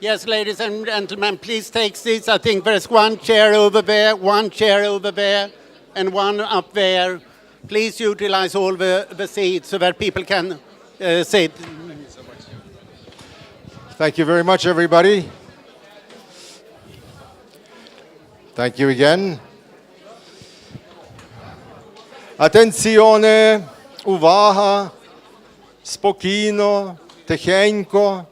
Yes, ladies and gentlemen, please take seats. I think there's one chair over there, and one up there. Please utilize all the seats so that people can sit. Thank you very much, everybody. Thank you again. Attenzione, увага, спокійно, тихенько.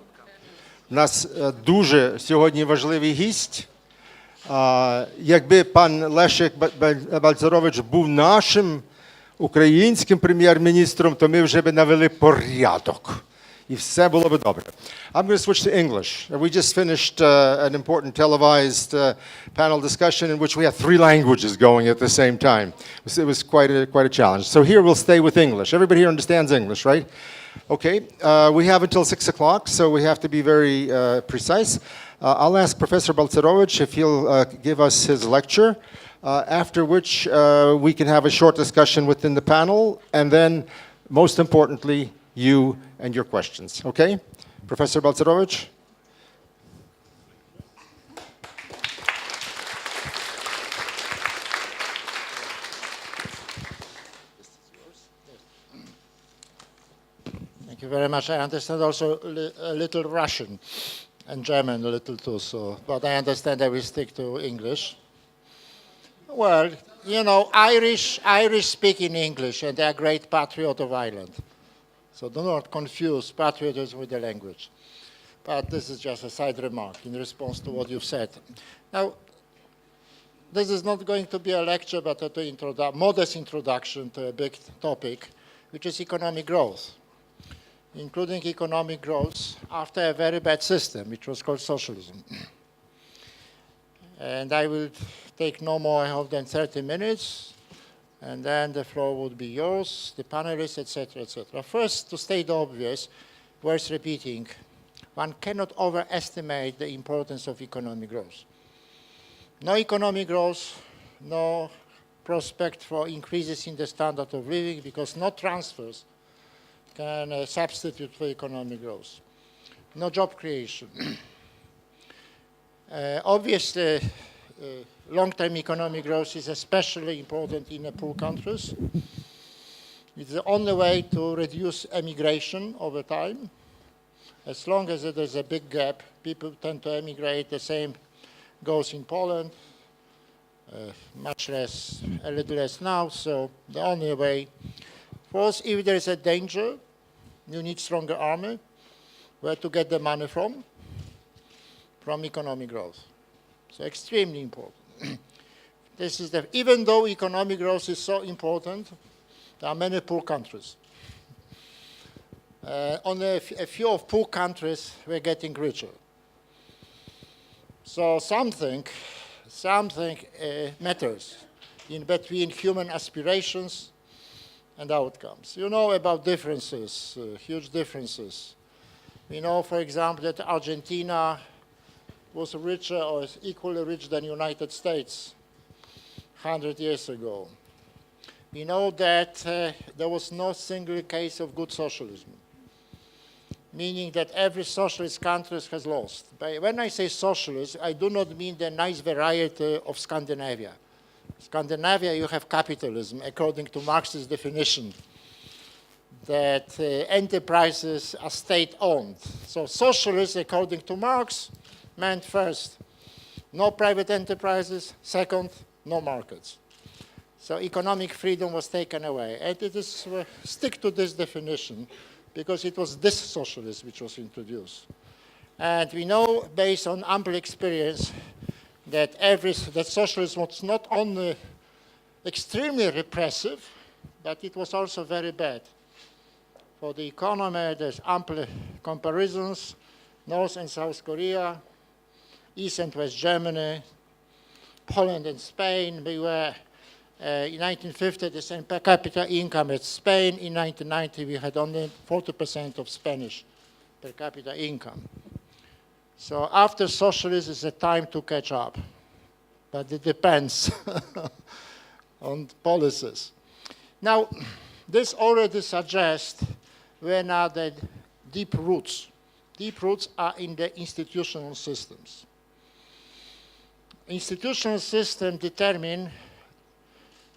У нас дуже сьогодні важливий гість. Якби пан Лeszek Балcerowicz був нашим українським прем'єр-міністром, то ми вже б навели порядок. І все було б добре. I'm going to switch to English. We just finished an important televised panel discussion in which we had 3 languages going at the same time. It was quite a challenge. So here we'll stay with English. Everybody here understands English, right? Okay. We have until 6 o'clock, so we have to be very precise. I'll ask Professor Balcerowicz if he'll give us his lecture, after which we can have a short discussion within the panel, and then, most importantly, you and your questions. Okay? Professor Balcerowicz? Thank you very much. I understand also a little Russian and German a little too, but I understand I will stick to English. Well, you know, Irish speak in English, and they are great patriot of Ireland. So do not confuse patriotism with the language. But this is just a side remark in response to what you've said. Now, this is not going to be a lecture, but a modest introduction to a big topic, which is economic growth, including economic growth after a very bad system, which was called socialism. And I will take no more, I hope, than 30 minutes. And then the floor would be yours, the panelists, etc., etc. First, to state the obvious, worth repeating, one cannot overestimate the importance of economic growth. No economic growth, no prospect for increases in the standard of living, because no transfers can substitute for economic growth. No job creation. Obviously, long-term economic growth is especially important in the poor countries. It's the only way to reduce emigration over time. As long as there's a big gap, people tend to emigrate. The same goes in Poland, a little less now. So the only way, first, if there is a danger, you need stronger army. Where to get the money from? From economic growth. So extremely important. This is even though economic growth is so important, there are many poor countries. Only a few of poor countries were getting richer. So something matters in between human aspirations and outcomes. You know about differences, huge differences. We know, for example, that Argentina was richer or equally rich than the United States 100 years ago. We know that there was no single case of good socialism, meaning that every socialist country has lost. But when I say socialist, I do not mean the nice variety of Scandinavia. Scandinavia, you have capitalism, according to Marx's definition, that enterprises are state-owned. So socialists, according to Marx, meant first, no private enterprises, second, no markets. So economic freedom was taken away. And it is stick to this definition because it was this socialism which was introduced. And we know, based on ample experience, that socialism was not only extremely repressive, but it was also very bad. For the economy, there's ample comparisons, North and South Korea, East and West Germany, Poland and Spain. We were, in 1950, the same per capita income as Spain. In 1990, we had only 40% of Spanish per capita income. So after socialism, it's a time to catch up. But it depends on policies. Now, this already suggests where are the deep roots deep roots are in the institutional systems. Institutional systems determine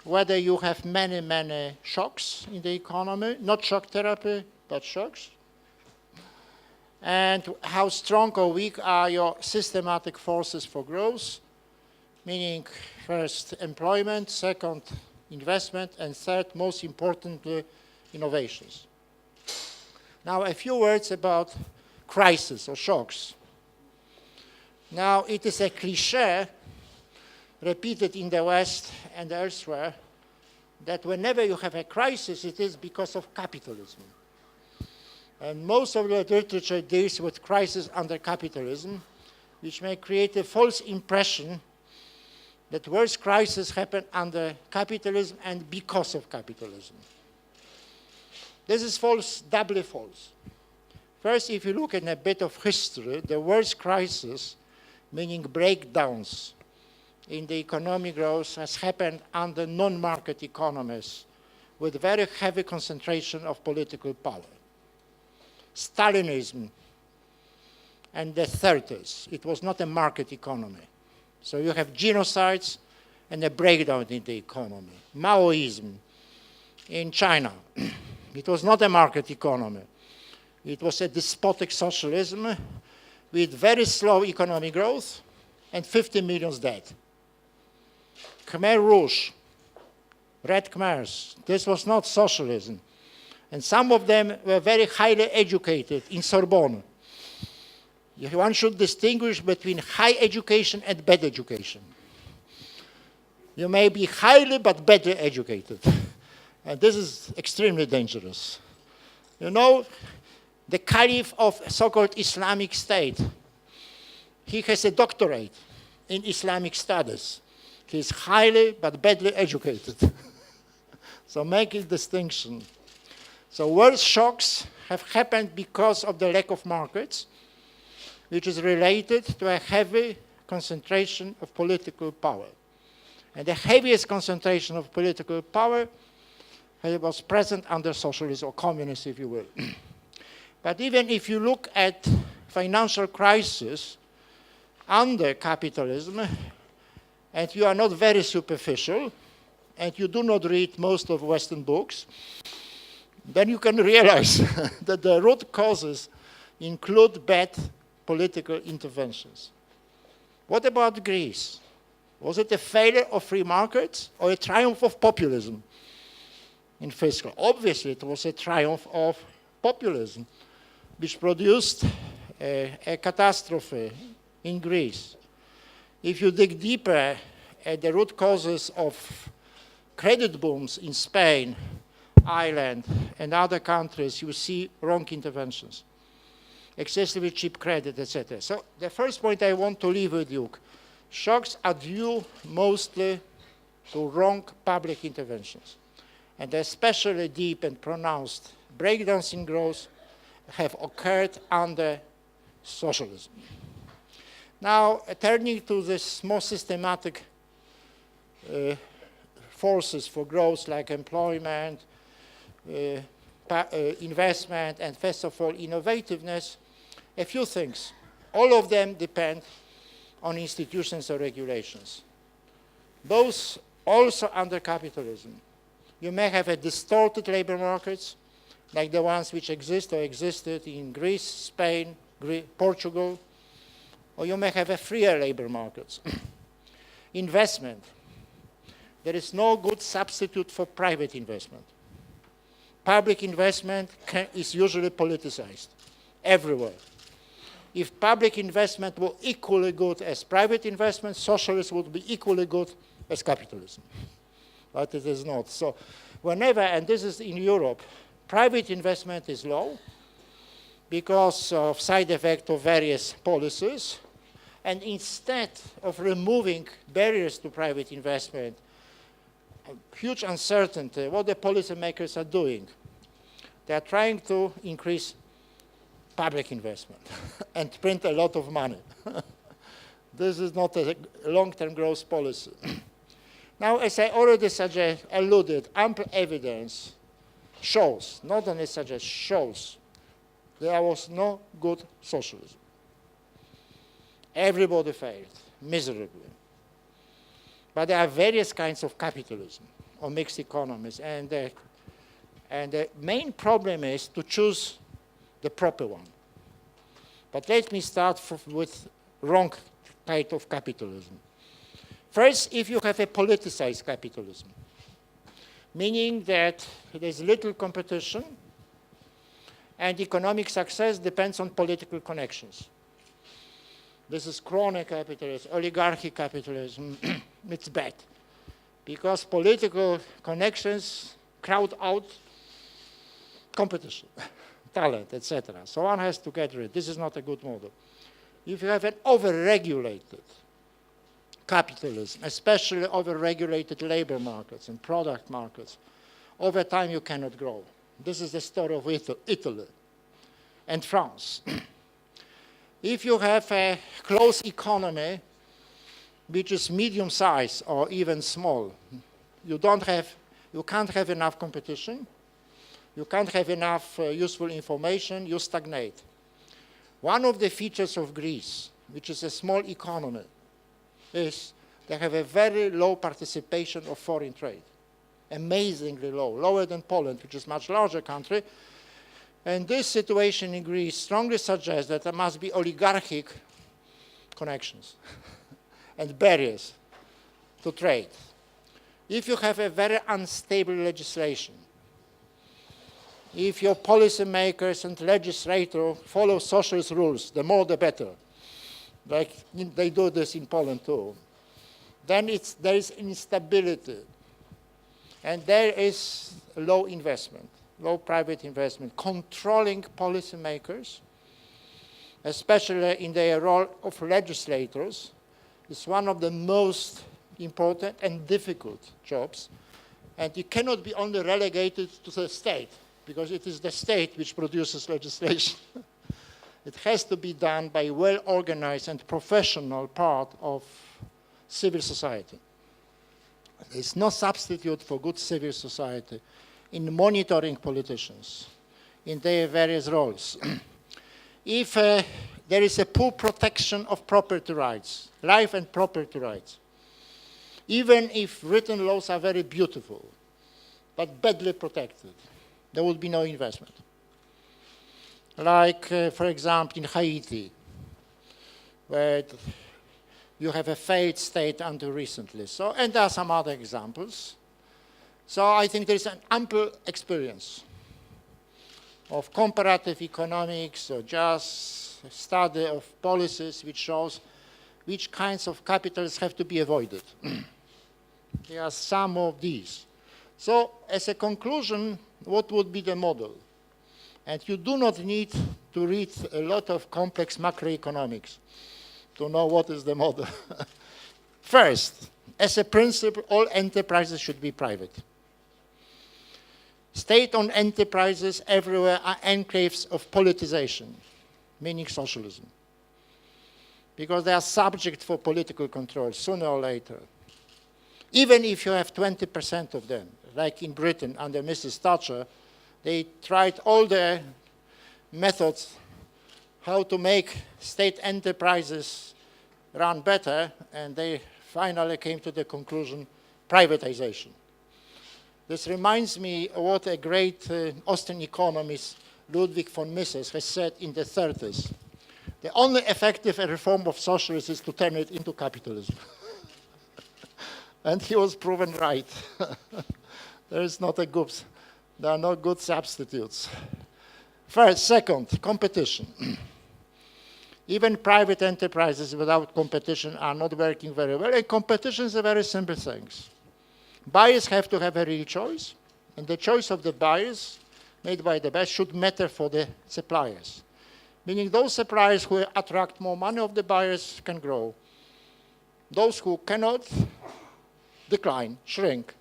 whether you have many, many shocks in the economy, not shock therapy, but shocks, and how strong or weak are your systematic forces for growth, meaning first employment, second investment, and third, most importantly, innovations. Now, a few words about crisis or shocks. Now, it is a cliche repeated in the West and elsewhere that whenever you have a crisis, it is because of capitalism. And most of the literature deals with crisis under capitalism, which may create a false impression that worst crises happen under capitalism and because of capitalism. This is false, doubly false. First, if you look at a bit of history, the worst crisis, meaning breakdowns in the economic growth, has happened under non-market economies with very heavy concentration of political power. Stalinism and the 30s, it was not a market economy. So you have genocides and a breakdown in the economy. Maoism in China, it was not a market economy. It was a despotic socialism with very slow economic growth and 50 million dead. Khmer Rouge, Red Khmers, this was not socialism. And some of them were very highly educated in Sorbonne. One should distinguish between high education and bad education. You may be highly but better educated. And this is extremely dangerous. You know, the Caliph of so-called Islamic State, he has a doctorate in Islamic studies. He is highly but badly educated. So make a distinction. So world shocks have happened because of the lack of markets, which is related to a heavy concentration of political power. And the heaviest concentration of political power was present under socialism or communism, if you will. But even if you look at financial crisis under capitalism, and you are not very superficial, and you do not read most of Western books, then you can realize that the root causes include bad political interventions. What about Greece? Was it a failure of free markets or a triumph of populism in fiscal? Obviously, it was a triumph of populism, which produced a catastrophe in Greece. If you dig deeper at the root causes of credit booms in Spain, Ireland, and other countries, you see wrong interventions, excessively cheap credit, etc. So the first point I want to leave with you, shocks are due mostly to wrong public interventions. And especially deep and pronounced breakdowns in growth have occurred under socialism. Now, turning to this more systematic forces for growth like employment, investment, and first of all, innovativeness, a few things. All of them depend on institutions or regulations. Both also under capitalism. You may have a distorted labor markets, like the ones which exist or existed in Greece, Spain, Portugal, or you may have a freer labor markets. Investment. There is no good substitute for private investment. Public investment is usually politicized everywhere. If public investment were equally good as private investment, socialism would be equally good as capitalism. But it is not. So whenever, and this is in Europe, private investment is low because of side effect of various policies. And instead of removing barriers to private investment, huge uncertainty, what the policymakers are doing, they are trying to increase public investment and print a lot of money. This is not a long-term growth policy. Now, as I already alluded, ample evidence shows, not only suggests, shows there was no good socialism. Everybody failed miserably. But there are various kinds of capitalism or mixed economies, and the main problem is to choose the proper one. But let me start with wrong type of capitalism. First, if you have a politicized capitalism, meaning that there's little competition and economic success depends on political connections. This is crony capitalism, oligarchy capitalism. It's bad because political connections crowd out competition, talent, etc. So one has to get rid. This is not a good model. If you have an over-regulated capitalism, especially over-regulated labor markets and product markets, over time you cannot grow. This is the story of Italy and France. If you have a closed economy, which is medium size or even small, you can't have enough competition, you can't have enough useful information, you stagnate. One of the features of Greece, which is a small economy, is they have a very low participation of foreign trade. Amazingly low, lower than Poland, which is a much larger country. And this situation in Greece strongly suggests that there must be oligarchic connections and barriers to trade. If you have a very unstable legislation, if your policymakers and legislators follow socialist rules, the more the better, like they do this in Poland too, then there is instability. And there is low investment, low private investment. Controlling policymakers, especially in their role of legislators, is one of the most important and difficult jobs. And it cannot be only relegated to the state, because it is the state which produces legislation. It has to be done by a well-organized and professional part of civil society. There is no substitute for good civil society in monitoring politicians in their various roles. If there is a poor protection of property rights, life and property rights, even if written laws are very beautiful, but badly protected, there would be no investment. Like, for example, in Haiti, where you have a failed state until recently. So, and there are some other examples. So I think there is an ample experience of comparative economics or just study of policies which shows which kinds of capitals have to be avoided. There are some of these. So as a conclusion, what would be the model? And you do not need to read a lot of complex macroeconomics to know what is the model. First, as a principle, all enterprises should be private. State-owned enterprises everywhere are enclaves of politicization, meaning socialism, because they are subject for political control sooner or later. Even if you have 20% of them, like in Britain under Mrs. Thatcher, they tried all the methods how to make state enterprises run better, and they finally came to the conclusion, privatization. This reminds me of what a great Austrian economist, Ludwig von Mises, has said in the 30s. The only effective reform of socialism is to turn it into capitalism. And he was proven right. There are no good substitutes. First, second, competition. Even private enterprises without competition are not working very well. And competition is a very simple thing. Buyers have to have a real choice, and the choice of the buyers made by the buyers should matter for the suppliers. Meaning those suppliers who attract more money of the buyers can grow. Those who cannot, decline, shrink.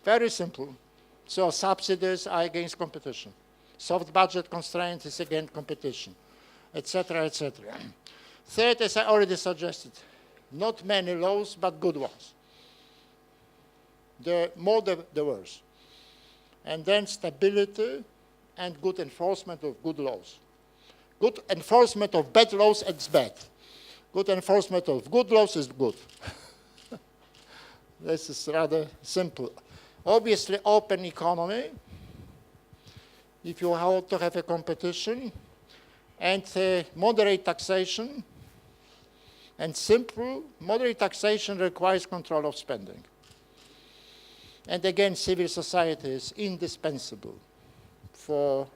Very simple. So subsidies are against competition. Soft budget constraints is against competition, etc., etc. Third, as I already suggested, not many laws, but good ones. The more the worse. And then stability and good enforcement of good laws. Good enforcement of bad laws is bad. Good enforcement of good laws is good. This is rather simple. Obviously, open economy, if you want to have a competition, and moderate taxation. And simple, moderate taxation requires control of spending. And again, civil society is indispensable for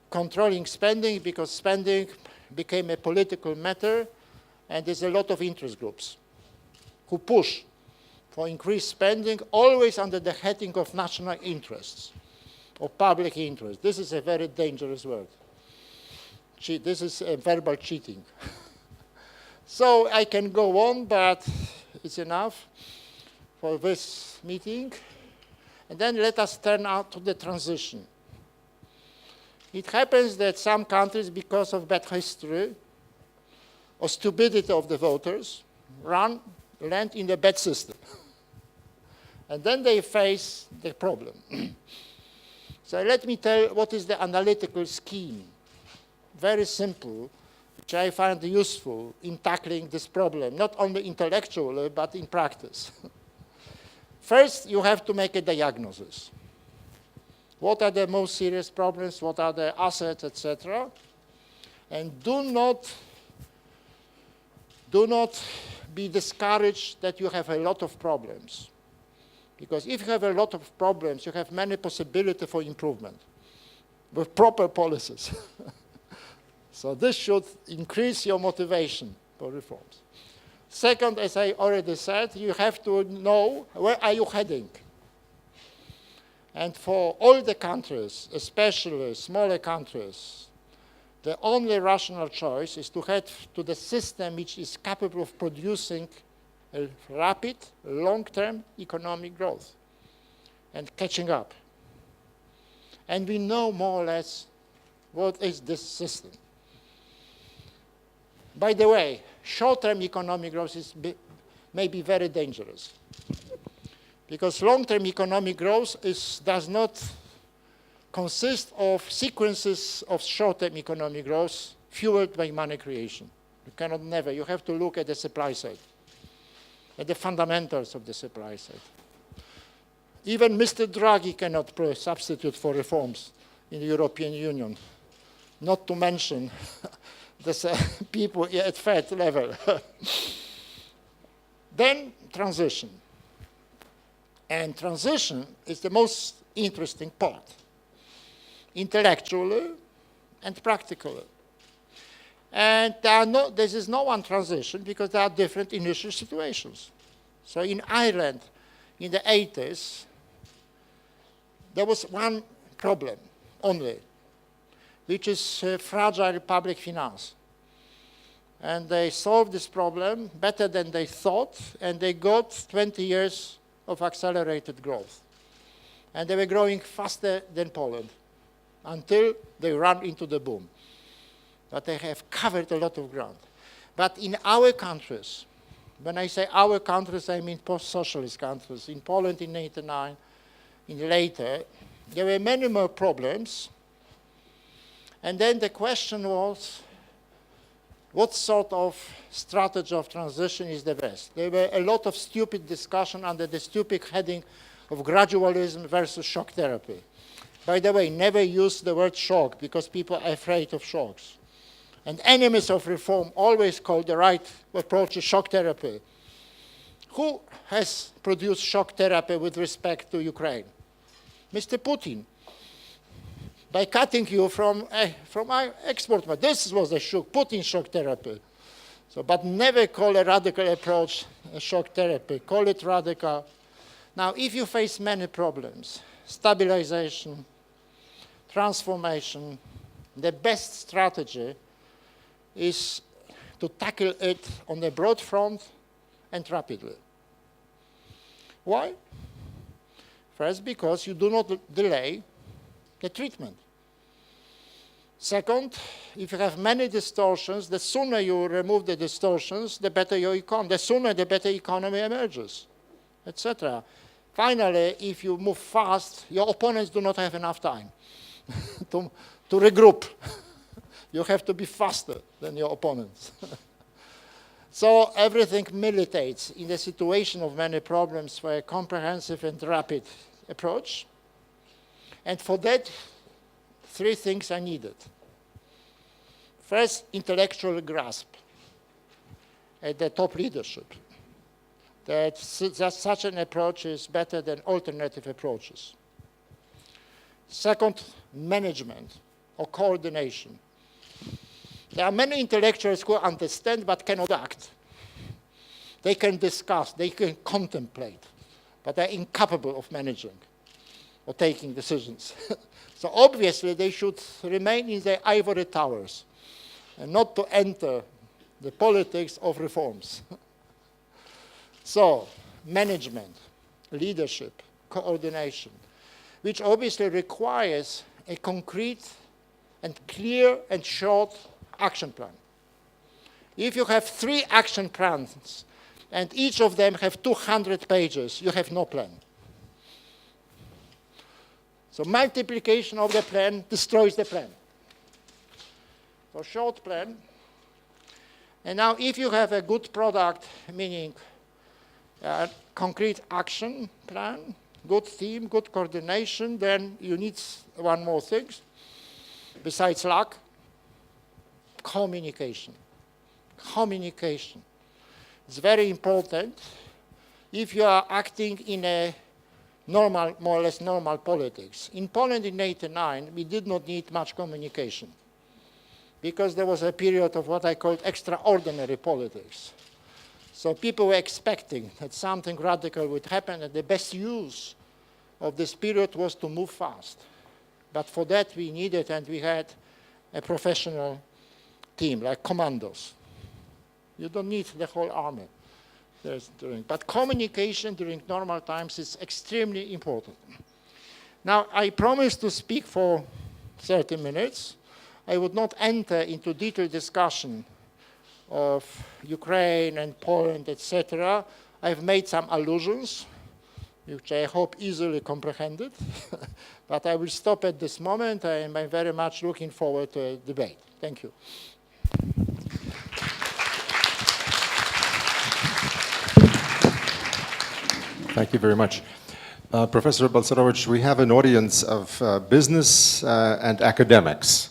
controlling spending, because spending became a political matter, and there's a lot of interest groups who push for increased spending, always under the heading of national interests or public interest. This is a very dangerous word. This is verbal cheating. So I can go on, but it's enough for this meeting. And then let us turn out to the transition. It happens that some countries, because of bad history or stupidity of the voters, land in the bad system. And then they face the problem. So let me tell what is the analytical scheme. Very simple, which I find useful in tackling this problem, not only intellectually, but in practice. First, you have to make a diagnosis. What are the most serious problems? What are the assets, etc.? And do not be discouraged that you have a lot of problems. Because if you have a lot of problems, you have many possibilities for improvement with proper policies. So this should increase your motivation for reforms. Second, as I already said, you have to know where are you heading. And for all the countries, especially smaller countries, the only rational choice is to head to the system which is capable of producing a rapid, long-term economic growth and catching up. And we know more or less what is this system. By the way, short-term economic growth may be very dangerous, because long-term economic growth does not consist of sequences of short-term economic growth fueled by money creation. You cannot never. You have to look at the supply side, at the fundamentals of the supply side. Even Mr. Draghi cannot substitute for reforms in the European Union, not to mention the people at Fed level. Then transition. And transition is the most interesting part, intellectually and practically. And this is no one transition, because there are different initial situations. So in Ireland, in the 80s, there was one problem only, which is fragile public finance. And they solved this problem better than they thought, and they got 20 years of accelerated growth. And they were growing faster than Poland until they ran into the boom. But they have covered a lot of ground. But in our countries, when I say our countries, I mean post-socialist countries, in Poland in '89, in later, there were many more problems. And then the question was, what sort of strategy of transition is the best? There were a lot of stupid discussion under the stupid heading of gradualism versus shock therapy. By the way, never use the word shock, because people are afraid of shocks. And enemies of reform always call the right approach shock therapy. Who has produced shock therapy with respect to Ukraine? Mr. Putin. By cutting you from our export. But this was a Putin shock therapy. So, but never call a radical approach a shock therapy. Call it radical. Now, if you face many problems, stabilization, transformation, the best strategy is to tackle it on a broad front and rapidly. Why? First, because you do not delay the treatment. Second, if you have many distortions, the sooner you remove the distortions, the better your economy, the sooner the better economy emerges, etc. Finally, if you move fast, your opponents do not have enough time to regroup. You have to be faster than your opponents. So everything militates in the situation of many problems for a comprehensive and rapid approach. And for that, three things are needed. First, intellectual grasp at the top leadership, that such an approach is better than alternative approaches. Second, management or coordination. There are many intellectuals who understand but cannot act. They can discuss, they can contemplate, but they're incapable of managing or taking decisions. So obviously they should remain in their ivory towers and not to enter the politics of reforms. So management, leadership, coordination, which obviously requires a concrete and clear and short action plan. If you have 3 action plans and each of them have 200 pages, you have no plan. So multiplication of the plan destroys the plan. So short plan. And now if you have a good product, meaning a concrete action plan, good theme, good coordination, then you need one more thing besides luck. Communication. Communication. It's very important if you are acting in a normal, more or less normal politics. In Poland in 1989, we did not need much communication because there was a period of what I called extraordinary politics. So people were expecting that something radical would happen, and the best use of this period was to move fast. But for that we needed, and we had a professional team, like commandos. You don't need the whole army. But communication during normal times is extremely important. Now, I promised to speak for 30 minutes. I would not enter into detailed discussion of Ukraine and Poland, etc. I've made some allusions, which I hope easily comprehended. But I will stop at this moment. I'm very much looking forward to a debate. Thank you. Thank you very much. Professor Balcerowicz, we have an audience of business and academics.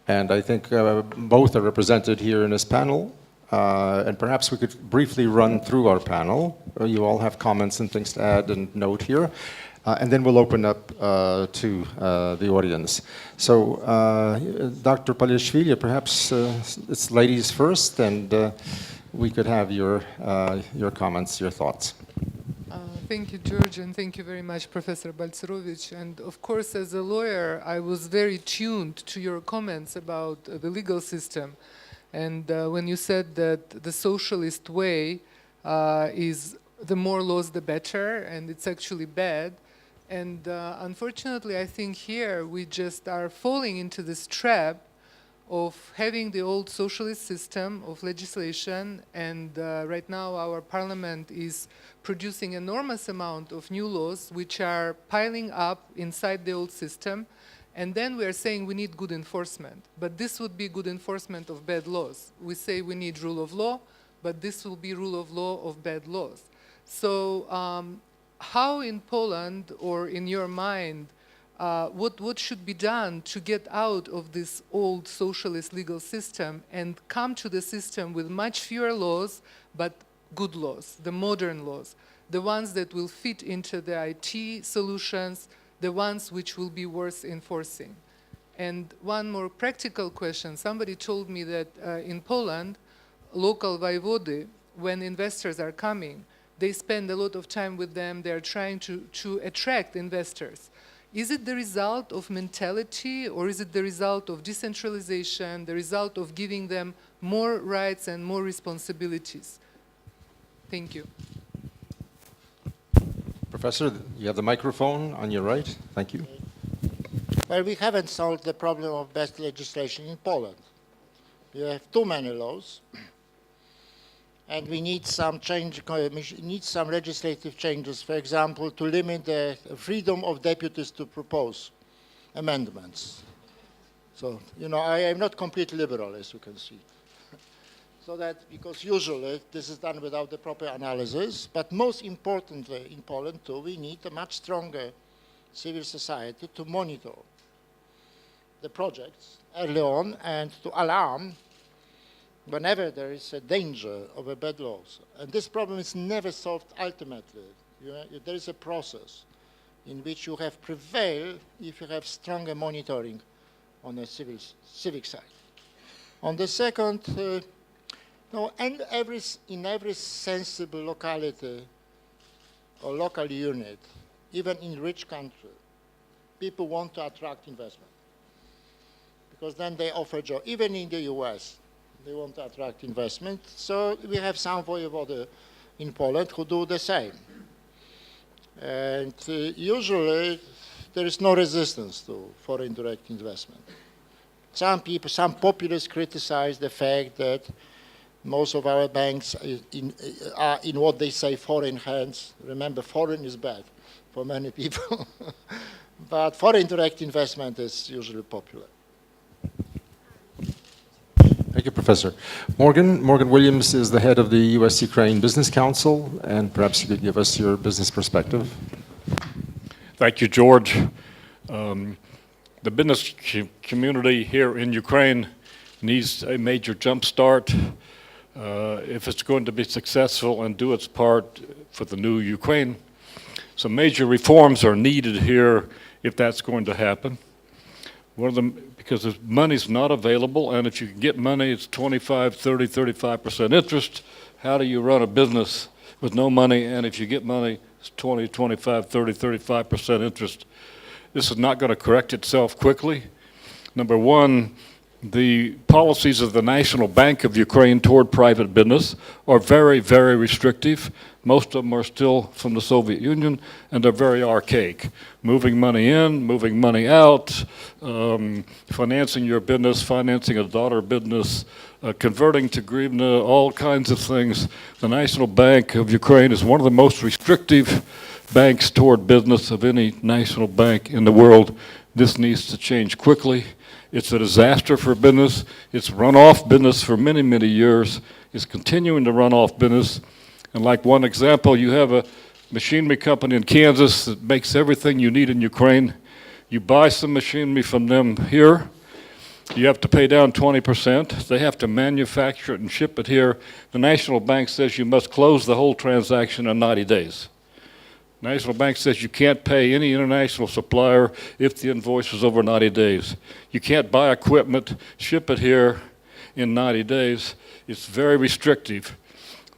And I think both are represented here in this panel. And perhaps we could briefly run through our panel. You all have comments and things to add and note here. And then we'll open up to the audience. So, Dr. Paliashvili, perhaps it's ladies first, and we could have your comments, your thoughts. Thank you, George, and thank you very much, Professor Balcerowicz. And of course, as a lawyer, I was very tuned to your comments about the legal system. And when you said that the socialist way is the more laws, the better, and it's actually bad. And unfortunately, I think here we just are falling into this trap of having the old socialist system of legislation, and right now our parliament is producing enormous amount of new laws which are piling up inside the old system, and then we are saying we need good enforcement. But this would be good enforcement of bad laws. We say we need rule of law, but this will be rule of law of bad laws. So how in Poland, or in your mind, what should be done to get out of this old socialist legal system and come to the system with much fewer laws, but good laws, the modern laws, the ones that will fit into the IT solutions, the ones which will be worth enforcing? And one more practical question. Somebody told me that in Poland, local voivody, when investors are coming, they spend a lot of time with them. They're trying to attract investors. Is it the result of mentality, or is it the result of decentralization, the result of giving them more rights and more responsibilities? Thank you. Professor, you have the microphone on your right. Thank you. Well, we haven't solved the problem of best legislation in Poland. We have too many laws, and we need some change, need some legislative changes, for example, to limit the freedom of deputies to propose amendments. So, you know, I am not completely liberal, as you can see. So that, because usually this is done without the proper analysis, but most importantly in Poland too, we need a much stronger civil society to monitor the projects early on and to alarm whenever there is a danger of a bad laws. And this problem is never solved ultimately. There is a process in which you have prevail if you have stronger monitoring on the civic side. On the second, no, and in every sensible locality or local unit, even in rich country, people want to attract investment because then they offer jobs. Even in the US, they want to attract investment. So we have some voievody in Poland who do the same. And usually there is no resistance to foreign direct investment. Some people, some populists criticize the fact that most of our banks are in what they say foreign hands. Remember, foreign is bad for many people. But foreign direct investment is usually popular. Thank you, Professor. Morgan Williams is the head of the U.S.-Ukraine Business Council, and perhaps you could give us your business perspective. Thank you, George. The business community here in Ukraine needs a major jump start if it's going to be successful and do its part for the new Ukraine. Some major reforms are needed here if that's going to happen. One of them, because the money's not available, and if you can get money, it's 25, 30, 35% interest. How do you run a business with no money? And if you get money, it's 20, 25, 30, 35% interest. This is not going to correct itself quickly. Number one, the policies of the National Bank of Ukraine toward private business are very, very restrictive. Most of them are still from the Soviet Union, and they're very archaic. Moving money in, moving money out, financing your business, financing a daughter business, converting to hryvnia, all kinds of things. The National Bank of Ukraine is one of the most restrictive banks toward business of any national bank in the world. This needs to change quickly. It's a disaster for business. It's run off business for many, many years. It's continuing to run off business. And like one example, you have a machinery company in Kansas that makes everything you need in Ukraine. You buy some machinery from them here. You have to pay down 20%. They have to manufacture it and ship it here. The National Bank says you must close the whole transaction in 90 days. National Bank says you can't pay any international supplier if the invoice is over 90 days. You can't buy equipment, ship it here in 90 days. It's very restrictive.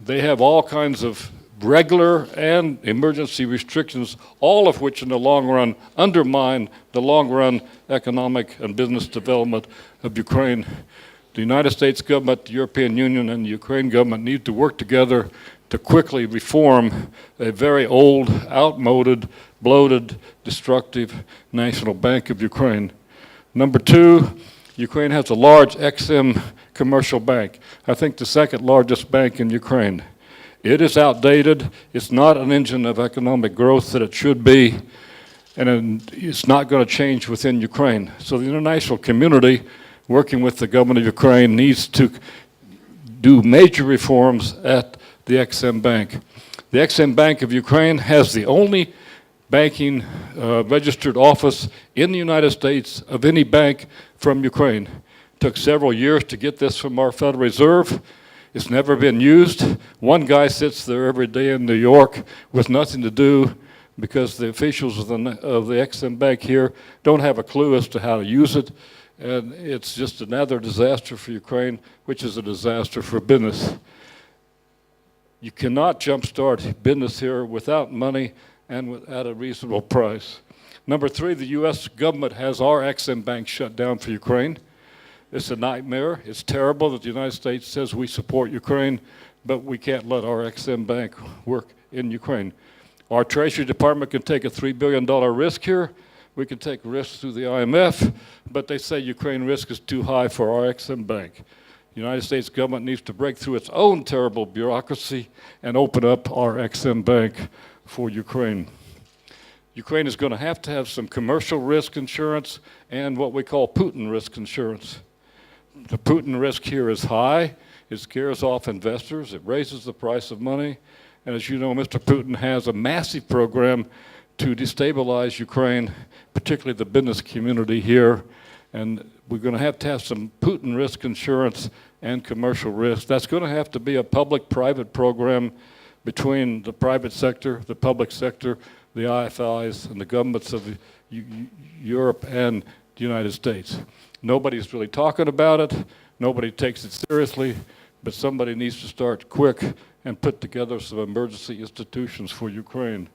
They have all kinds of regular and emergency restrictions, all of which in the long run undermine the long run economic and business development of Ukraine. The United States government, the European Union, and the Ukraine government need to work together to quickly reform a very old, outmoded, bloated, destructive National Bank of Ukraine. Number two, Ukraine has a large Exim commercial bank. I think the second largest bank in Ukraine. It is outdated. It's not an engine of economic growth that it should be, and it's not going to change within Ukraine. So the international community, working with the government of Ukraine, needs to do major reforms at the Exim Bank. The Exim Bank of Ukraine has the only banking registered office in the United States of any bank from Ukraine. It took several years to get this from our Federal Reserve. It's never been used. One guy sits there every day in New York with nothing to do because the officials of the Exim Bank here don't have a clue as to how to use it. And it's just another disaster for Ukraine, which is a disaster for business. You cannot jumpstart business here without money and at a reasonable price. Number three, the U.S. government has our Exim Bank shut down for Ukraine. It's a nightmare. It's terrible that the United States says we support Ukraine, but we can't let our Exim Bank work in Ukraine. Our Treasury Department can take a $3 billion risk here. We can take risks through the IMF, but they say Ukraine risk is too high for our Exim Bank. The United States government needs to break through its own terrible bureaucracy and open up our Exim Bank for Ukraine. Ukraine is going to have some commercial risk insurance and what we call Putin risk insurance. The Putin risk here is high. It scares off investors. It raises the price of money. And as you know, Mr. Putin has a massive program to destabilize Ukraine, particularly the business community here. And we're going to have some Putin risk insurance and commercial risk. That's going to have to be a public-private program between the private sector, the public sector, the IFIs, and the governments of Europe and the United States. Nobody's really talking about it. Nobody takes it seriously, but somebody needs to start quick and put together some emergency institutions for Ukraine.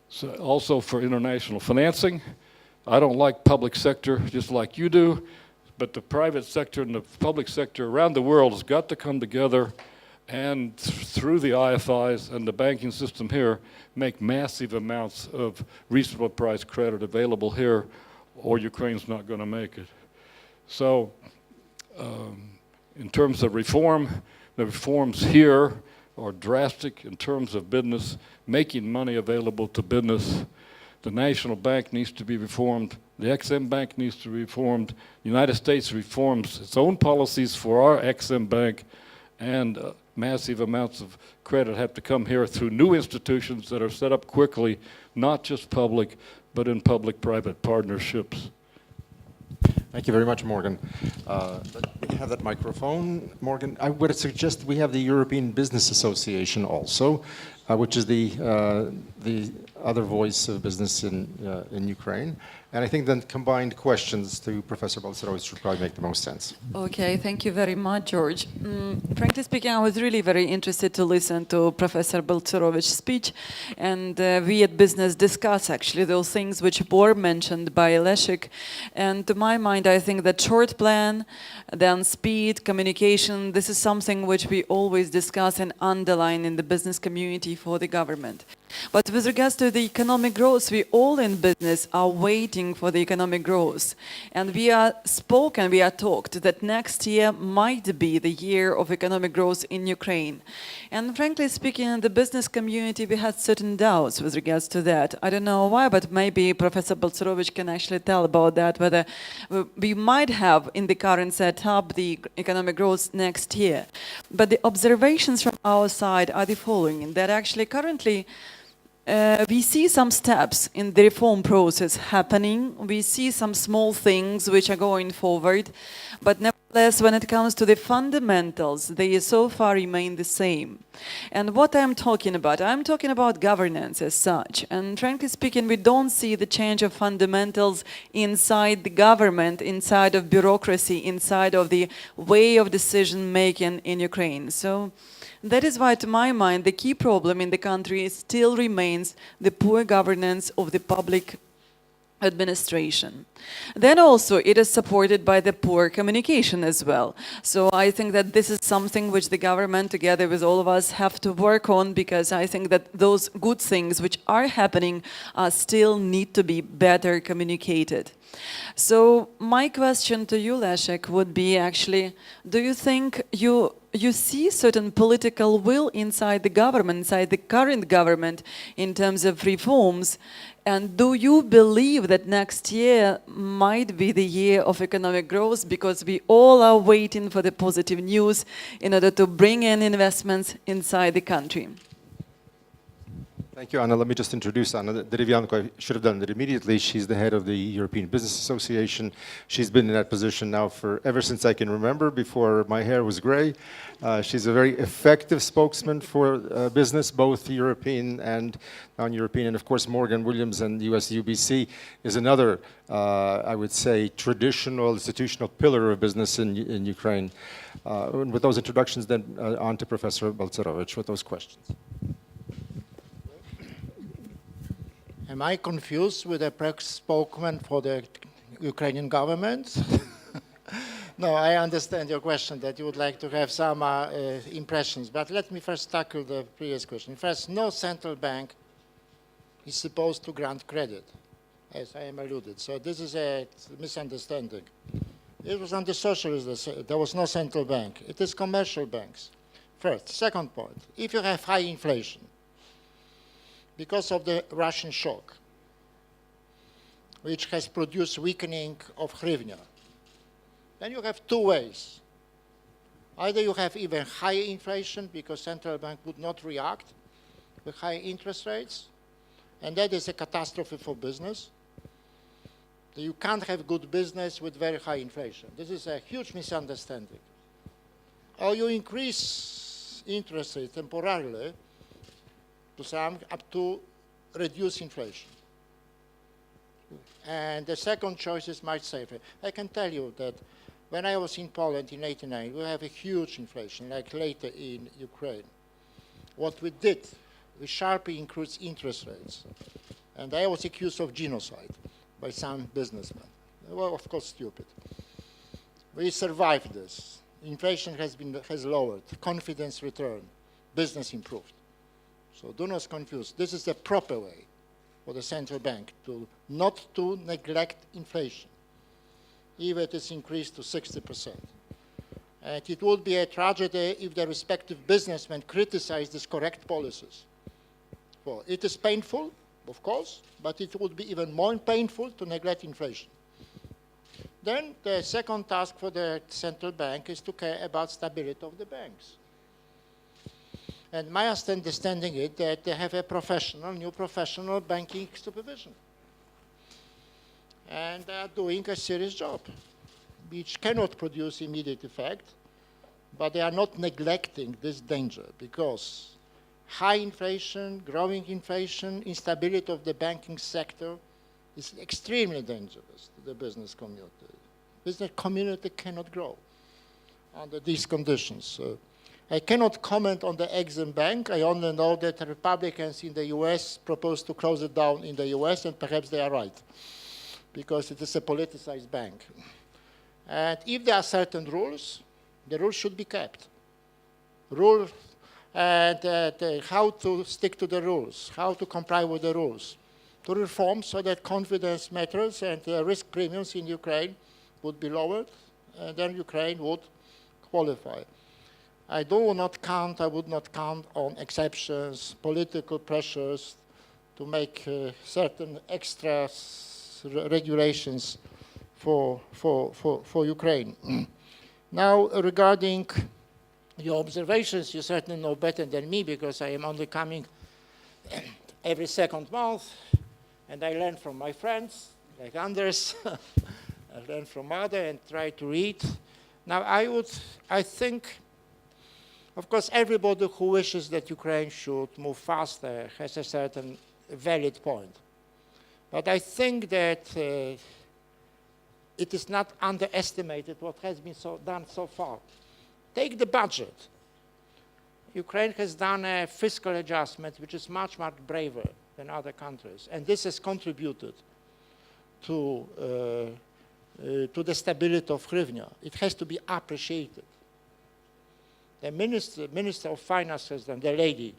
So also for international financing. I don't like public sector just like you do, but the private sector and the public sector around the world has got to come together and through the IFIs and the banking system here, make massive amounts of reasonable price credit available here, or Ukraine's not going to make it. So in terms of reform, the reforms here are drastic in terms of business, making money available to business. The National Bank needs to be reformed. The Ex-Im Bank needs to be reformed. The United States reforms its own policies for our Ex-Im Bank, and massive amounts of credit have to come here through new institutions that are set up quickly, not just public, but in public-private partnerships. Thank you very much, Morgan. We can have that microphone, Morgan. I would suggest we have the European Business Association also, which is the other voice of business in Ukraine. And I think then combined questions to Professor Balcerowicz should probably make the most sense. Okay, thank you very much, George. Frankly speaking, I was really very interested to listen to Professor Balcerowicz's speech, and we at Business discuss actually those things which were mentioned by Leszek. And to my mind, I think that short plan, then speed, communication, this is something which we always discuss and underline in the business community for the government. But with regards to the economic growth, we all in business are waiting for the economic growth. And we are talked that next year might be the year of economic growth in Ukraine. And frankly speaking, in the business community, we had certain doubts with regards to that. I don't know why, but maybe Professor Balcerowicz can actually tell about that, whether we might have in the current setup the economic growth next year. But the observations from our side are the following, that actually currently we see some steps in the reform process happening. We see some small things which are going forward, but nevertheless, when it comes to the fundamentals, they so far remain the same. And what I'm talking about governance as such. And frankly speaking, we don't see the change of fundamentals inside the government, inside of bureaucracy, inside of the way of decision making in Ukraine. So that is why, to my mind, the key problem in the country still remains the poor governance of the public administration. Then also it is supported by the poor communication as well. So I think that this is something which the government, together with all of us, have to work on, because I think that those good things which are happening still need to be better communicated. So my question to you, Leszek, would be actually, do you think you see certain political will inside the government, inside the current government, in terms of reforms? And do you believe that next year might be the year of economic growth, because we all are waiting for the positive news in order to bring in investments inside the country? Thank you, Anna. Let me just introduce Anna Derevyanko. I should have done that immediately. She's the head of the European Business Association. She's been in that position now ever since I can remember, before my hair was gray. She's a very effective spokesman for business, both European and non-European. And of course, Morgan Williams and US UBC is another, I would say, traditional institutional pillar of business in Ukraine. And with those introductions, then on to Professor Balcerowicz with those questions. Am I confused with the spokesman for the Ukrainian government? No, I understand your question, that you would like to have some impressions. But let me first tackle the previous question. First, no central bank is supposed to grant credit, as I am alluded. So this is a misunderstanding. It was under socialism, there was no central bank. It is commercial banks. First. Second point, if you have high inflation, because of the Russian shock, which has produced weakening of hryvnia. Then you have two ways. Either you have even higher inflation because central bank would not react with high interest rates, and that is a catastrophe for business. You can't have good business with very high inflation. This is a huge misunderstanding. Or you increase interest rates temporarily to some up to reduce inflation. And the second choice is much safer. I can tell you that when I was in Poland in '89, we have a huge inflation, like later in Ukraine. What we did, we sharply increased interest rates. And I was accused of genocide by some businessmen. They were, of course, stupid. We survived this. Inflation has lowered, confidence returned, business improved. So do not confuse. This is the proper way for the central bank not to neglect inflation, even if it is increased to 60%. And it would be a tragedy if the respective businessmen criticize these correct policies. Well, it is painful, of course, but it would be even more painful to neglect inflation. Then the second task for the central bank is to care about stability of the banks. And my understanding is that they have a new professional banking supervision. And they are doing a serious job, which cannot produce immediate effect, but they are not neglecting this danger because high inflation, growing inflation, instability of the banking sector is extremely dangerous to the business community. Business community cannot grow under these conditions. I cannot comment on the Exim Bank. I only know that the Republicans in the US propose to close it down in the US, and perhaps they are right, because it is a politicized bank. And if there are certain rules, the rules should be kept. How to stick to the rules, how to comply with the rules, to reform so that confidence matters and risk premiums in Ukraine would be lowered, and then Ukraine would qualify. I would not count on exceptions, political pressures to make certain extra regulations for Ukraine. Now, regarding your observations, you certainly know better than me because I am only coming every second month, and I learn from my friends, like Anders. I learn from others and try to read. Now, I think, of course, everybody who wishes that Ukraine should move faster has a certain valid point. But I think that it is not underestimated what has been done so far. Take the budget. Ukraine has done a fiscal adjustment which is much, much braver than other countries. And this has contributed to the stability of hryvnia. It has to be appreciated. The Minister of Finance the lady,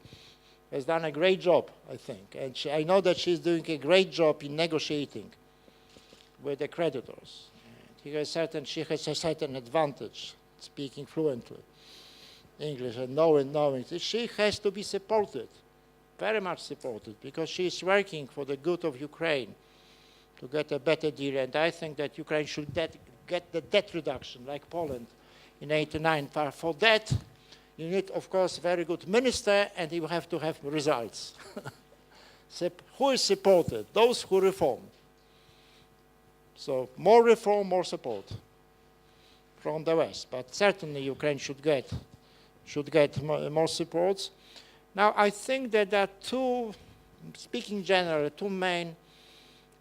has done a great job, I think. And I know that she's doing a great job in negotiating with the creditors. And she has a certain advantage, speaking fluently English and knowing. She has to be supported, very much supported, because she is working for the good of Ukraine to get a better deal. And I think that Ukraine should get the debt reduction, like Poland in '89. For that, you need, of course, a very good minister, and you have to have results. Who is supported? Those who reform. So more reform, more support from the West. But certainly Ukraine should get more support. Now, I think that there are speaking generally, two main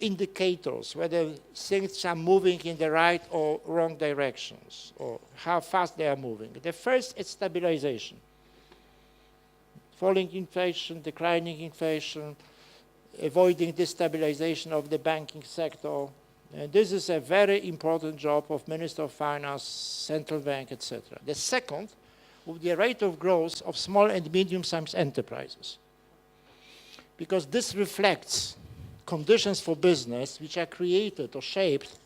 indicators, whether things are moving in the right or wrong directions, or how fast they are moving. The first is stabilization. Falling inflation, declining inflation, avoiding destabilization of the banking sector. And this is a very important job of Minister of Finance, Central Bank, etc. The second would be the rate of growth of small and medium-sized enterprises, because this reflects conditions for business which are created or shaped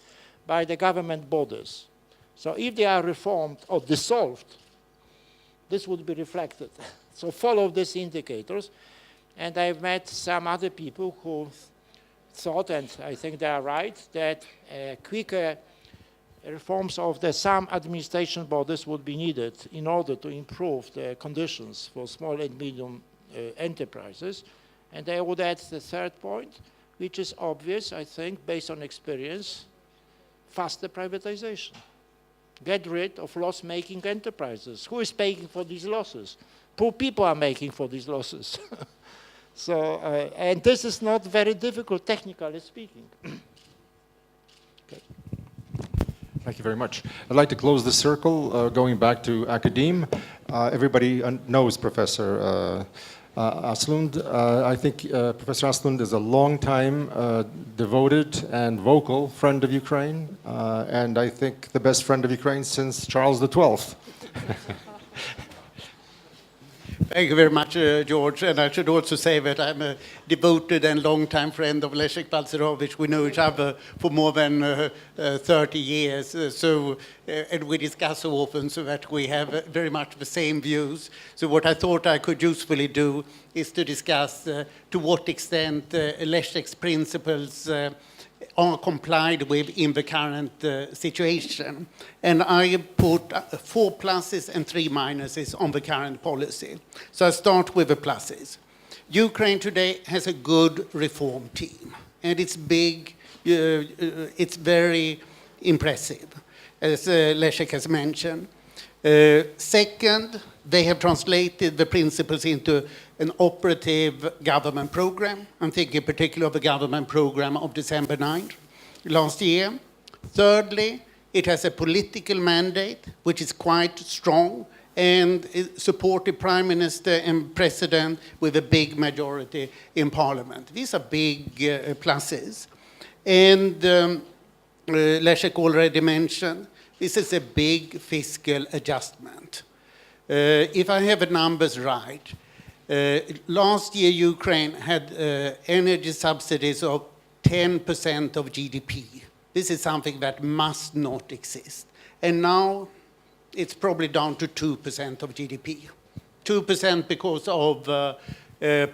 by the government bodies. So if they are reformed or dissolved, this would be reflected. So follow these indicators. And I've met some other people who thought, and I think they are right, that quicker reforms of some administration bodies would be needed in order to improve the conditions for small and medium enterprises. And I would add the third point, which is obvious, I think, based on experience, faster privatization. Get rid of loss-making enterprises. Who is paying for these losses? Poor people are making for these losses. So, and this is not very difficult, technically speaking. Okay. Thank you very much. I'd like to close the circle, going back to academe. Everybody knows Professor Aslund. I think Professor Aslund is a long-time devoted and vocal friend of Ukraine, and I think the best friend of Ukraine since Charles XII. Thank you very much, George. And I should also say that I'm a devoted and long-time friend of Leszek Balcerowicz. We know each other for more than 30 years. And we discuss so often so that we have very much the same views. So what I thought I could usefully do is to discuss to what extent Leszek's principles are complied with in the current situation. And I put 4 pluses and 3 minuses on the current policy. So I start with the pluses. Ukraine today has a good reform team, and it's big, it's very impressive, as Leszek has mentioned. Second, they have translated the principles into an operative government program. I'm thinking particularly of the government program of December 9th last year. Thirdly, it has a political mandate, which is quite strong, and it supported Prime Minister and President with a big majority in Parliament. These are big pluses. And Leszek already mentioned, this is a big fiscal adjustment. If I have the numbers right, last year Ukraine had energy subsidies of 10% of GDP. This is something that must not exist. And now it's probably down to 2% of GDP. 2% because of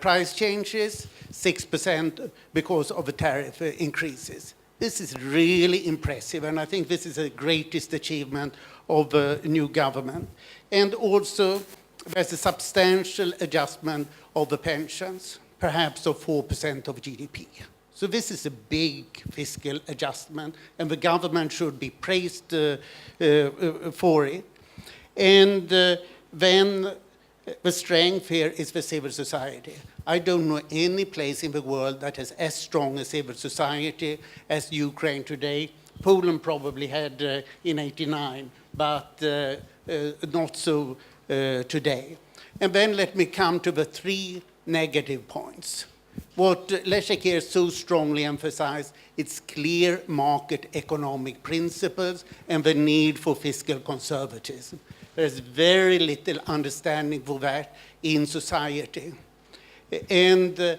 price changes, 6% because of the tariff increases. This is really impressive, and I think this is the greatest achievement of the new government. And also, there's a substantial adjustment of the pensions, perhaps of 4% of GDP. So this is a big fiscal adjustment, and the government should be praised for it. And then the strength here is the civil society. I don't know any place in the world that has as strong a civil society as Ukraine today. Poland probably had in '89, but not so today. And then let me come to the 3 negative points. What Leszek here so strongly emphasized, it's clear market economic principles and the need for fiscal conservatism. There's very little understanding for that in society. And there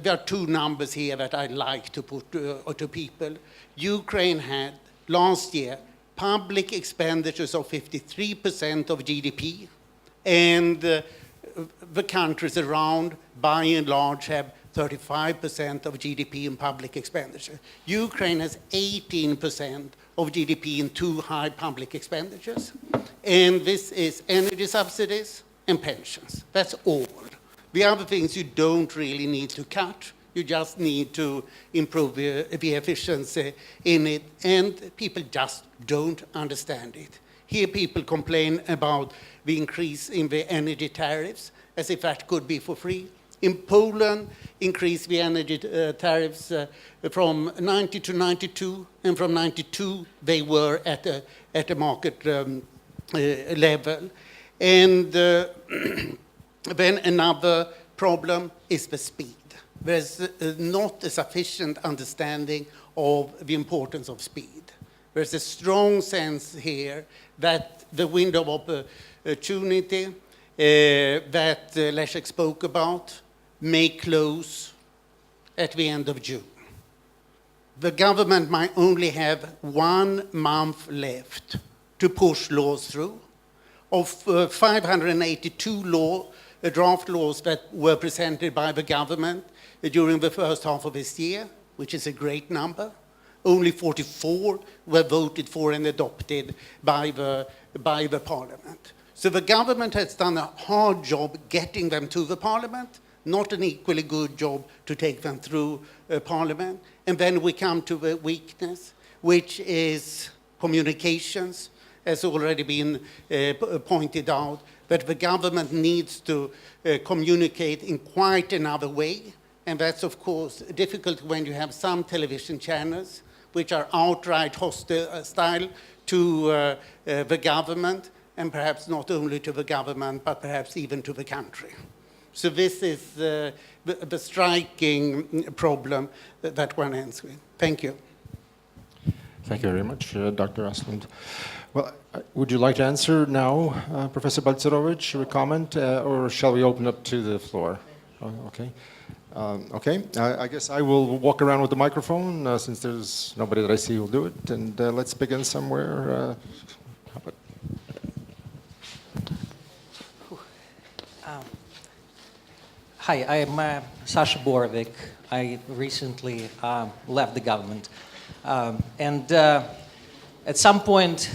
are 2 numbers here that I'd like to put to people. Ukraine had, last year, public expenditures of 53% of GDP, and the countries around, by and large, have 35% of GDP in public expenditure. Ukraine has 18% of GDP in 2 high public expenditures, and this is energy subsidies and pensions. That's all. The other things you don't really need to cut. You just need to improve the efficiency in it, and people just don't understand it. Here people complain about the increase in the energy tariffs, as if that could be for free. In Poland, increased the energy tariffs from 90 to 92, and from 92 they were at a market level. And then another problem is the speed. There's not a sufficient understanding of the importance of speed. There's a strong sense here that the window of opportunity that Leszek spoke about may close at the end of June. The government might only have 1 month left to push laws through. Of 582 draft laws that were presented by the government during the first half of this year, which is a great number. Only 44 were voted for and adopted by the parliament. So the government has done a hard job getting them to the parliament, not an equally good job to take them through parliament. And then we come to the weakness, which is communications, has already been pointed out, that the government needs to communicate in quite another way. And that's, of course, difficult when you have some television channels which are outright hostile to the government, and perhaps not only to the government, but perhaps even to the country. So this is the striking problem that one ends with. Thank you. Thank you very much, Dr. Asplund. Well, would you like to answer now, Professor Balcerowicz, or comment, or shall we open up to the floor? Oh, okay. Okay, I guess I will walk around with the microphone since there's nobody that I see who will do it, and let's begin somewhere. How about Hi, I'm Sasha Borovic. I recently left the government. And at some point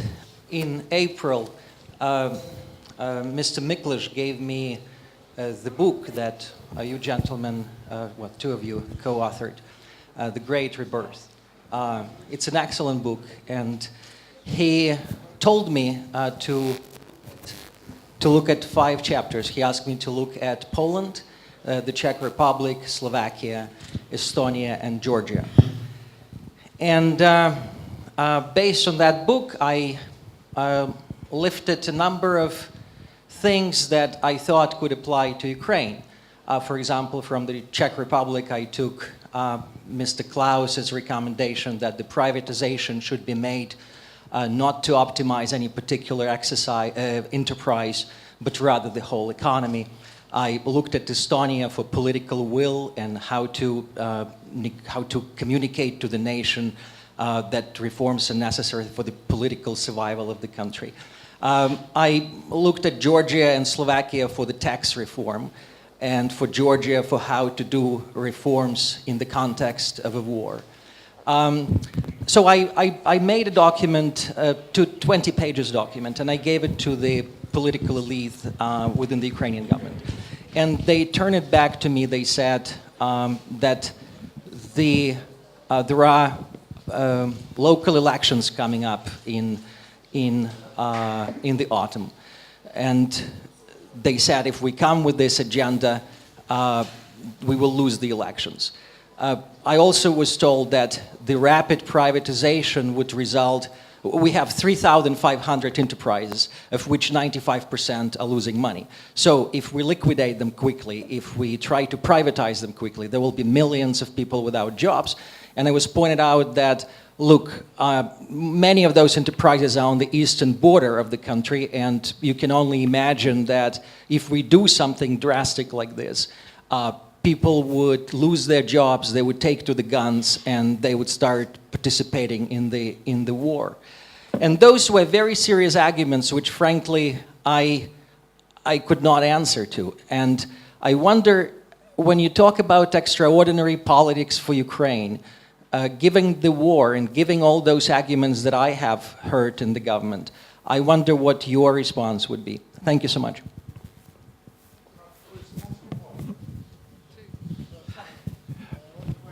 in April, Mr. Miklish gave me the book that you gentlemen, well, two of you co-authored, The Great Rebirth. It's an excellent book, and he told me to look at 5 chapters. He asked me to look at Poland, the Czech Republic, Slovakia, Estonia, and Georgia. And based on that book, I lifted a number of things that I thought could apply to Ukraine. For example, from the Czech Republic, I took Mr. Klaus's recommendation that the privatization should be made not to optimize any particular enterprise, but rather the whole economy. I looked at Estonia for political will and how to communicate to the nation that reforms are necessary for the political survival of the country. I looked at Georgia and Slovakia for the tax reform, and for Georgia for how to do reforms in the context of a war. So I made a document, 20 pages document, and I gave it to the political elite within the Ukrainian government. And they turned it back to me. They said that there are local elections coming up in the autumn. And they said if we come with this agenda, we will lose the elections. I also was told that the rapid privatization would result. We have 3,500 enterprises, of which 95% are losing money. So if we liquidate them quickly, if we try to privatize them quickly, there will be millions of people without jobs. And it was pointed out that, look, many of those enterprises are on the eastern border of the country, and you can only imagine that if we do something drastic like this, people would lose their jobs, they would take to the guns, and they would start participating in the war. And those were very serious arguments, which frankly I could not answer to. And I wonder, when you talk about extraordinary politics for Ukraine, given the war and giving all those arguments that I have heard in the government, I wonder what your response would be. Thank you so much.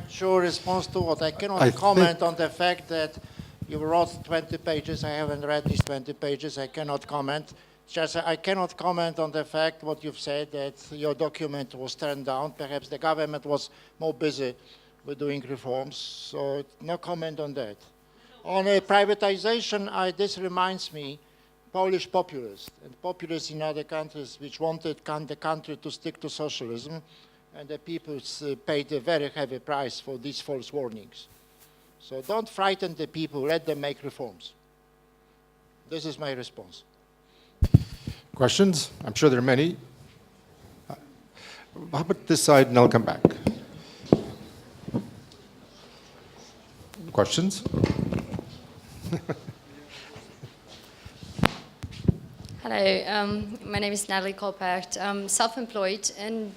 Sure response to what I cannot comment on the fact that you wrote 20 pages. I haven't read these 20 pages. I cannot comment. Just I cannot comment on the fact what you've said, that your document was turned down. Perhaps the government was more busy with doing reforms. So no comment on that. On privatization, this reminds me, Polish populists and populists in other countries which wanted the country to stick to socialism, and the people paid a very heavy price for these false warnings. So don't frighten the people, let them make reforms. This is my response. questions? I'm sure there are many. How about this side, and I'll come back. Questions? Hello, my name is Natalie Kolpert. I'm self-employed and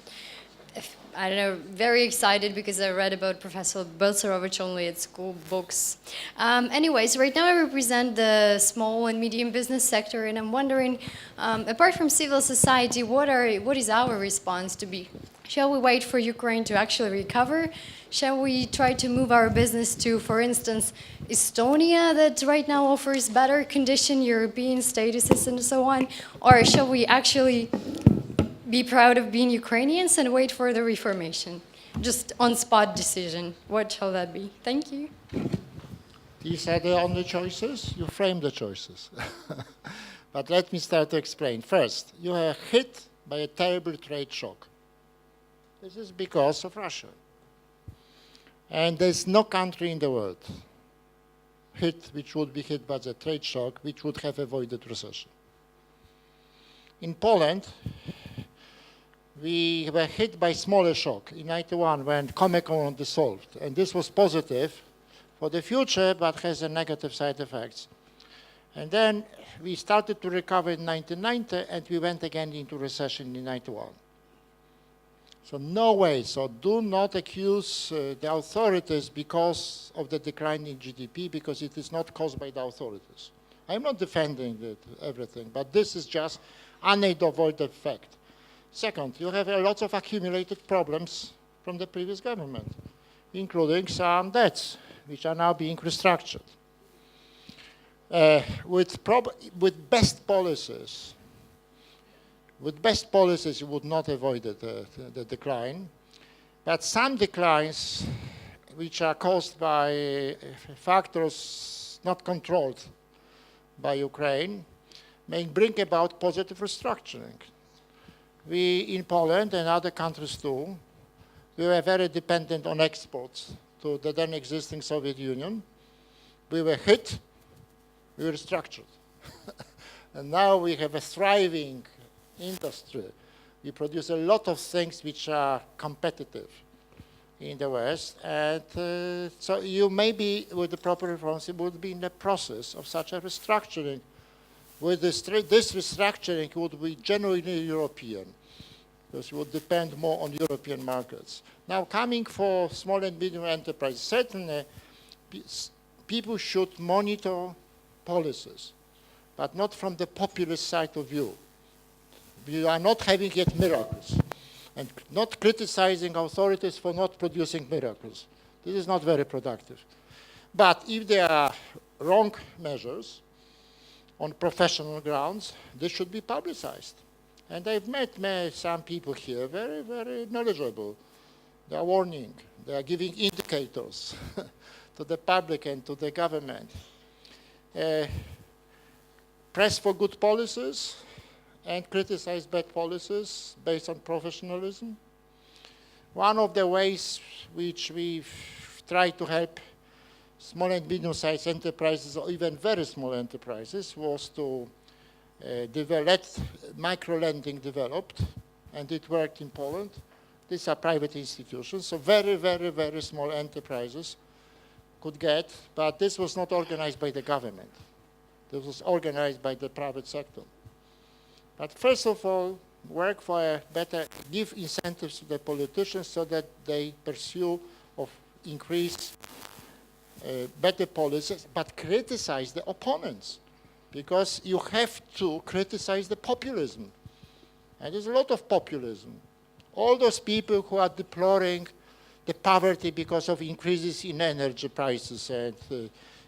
I don't know, very excited because I read about Professor Balcerowicz only at school books. Anyways, right now I represent the small and medium business sector, and I'm wondering, apart from civil society, what is our response to be? Shall we wait for Ukraine to actually recover? Shall we try to move our business to, for instance, Estonia, that right now offers better condition, European statuses and so on? Or shall we actually be proud of being Ukrainians and wait for the reformation? Just on-spot decision. What shall that be? Thank you. These are the only choices? You frame the choices. But let me start to explain. First, you are hit by a terrible trade shock. This is because of Russia. And there's no country in the world which would be hit by the trade shock, which would have avoided recession. In Poland, we were hit by smaller shock in 91 when Comecon dissolved. And this was positive for the future, but has a negative side effects. And then we started to recover in 1990, and we went again into recession in 91. So no way. So do not accuse the authorities because of the decline in GDP, because it is not caused by the authorities. I'm not defending everything, but this is just unavoidable fact. Second, you have a lot of accumulated problems from the previous government, including some debts, which are now being restructured. With best policies, you would not avoid the decline, but some declines, which are caused by factors not controlled by Ukraine, may bring about positive restructuring. We, in Poland and other countries too, we were very dependent on exports to the then existing Soviet Union. We were hit, we were restructured. And now we have a thriving industry. We produce a lot of things which are competitive in the West. And so you maybe, with the proper reforms, you would be in the process of such a restructuring. With this restructuring would be genuinely European, because it would depend more on European markets. Now, coming for small and medium enterprises, certainly people should monitor policies, but not from the populist side of view. We are not having yet miracles, and not criticizing authorities for not producing miracles. This is not very productive. But if there are wrong measures, on professional grounds, this should be publicized. And I've met some people here, very, very knowledgeable. They are warning, they are giving indicators to the public and to the government. Press for good policies and criticize bad policies based on professionalism. One of the ways which we've tried to help small and medium-sized enterprises, or even very small enterprises, was to let micro-lending developed, and it worked in Poland. These are private institutions, so very, very, very small enterprises could get, but this was not organized by the government. This was organized by the private sector. But first of all, work for a better, give incentives to the politicians so that they pursue of increase better policies, but criticize the opponents, because you have to criticize the populism. And there's a lot of populism. All those people who are deploring the poverty because of increases in energy prices and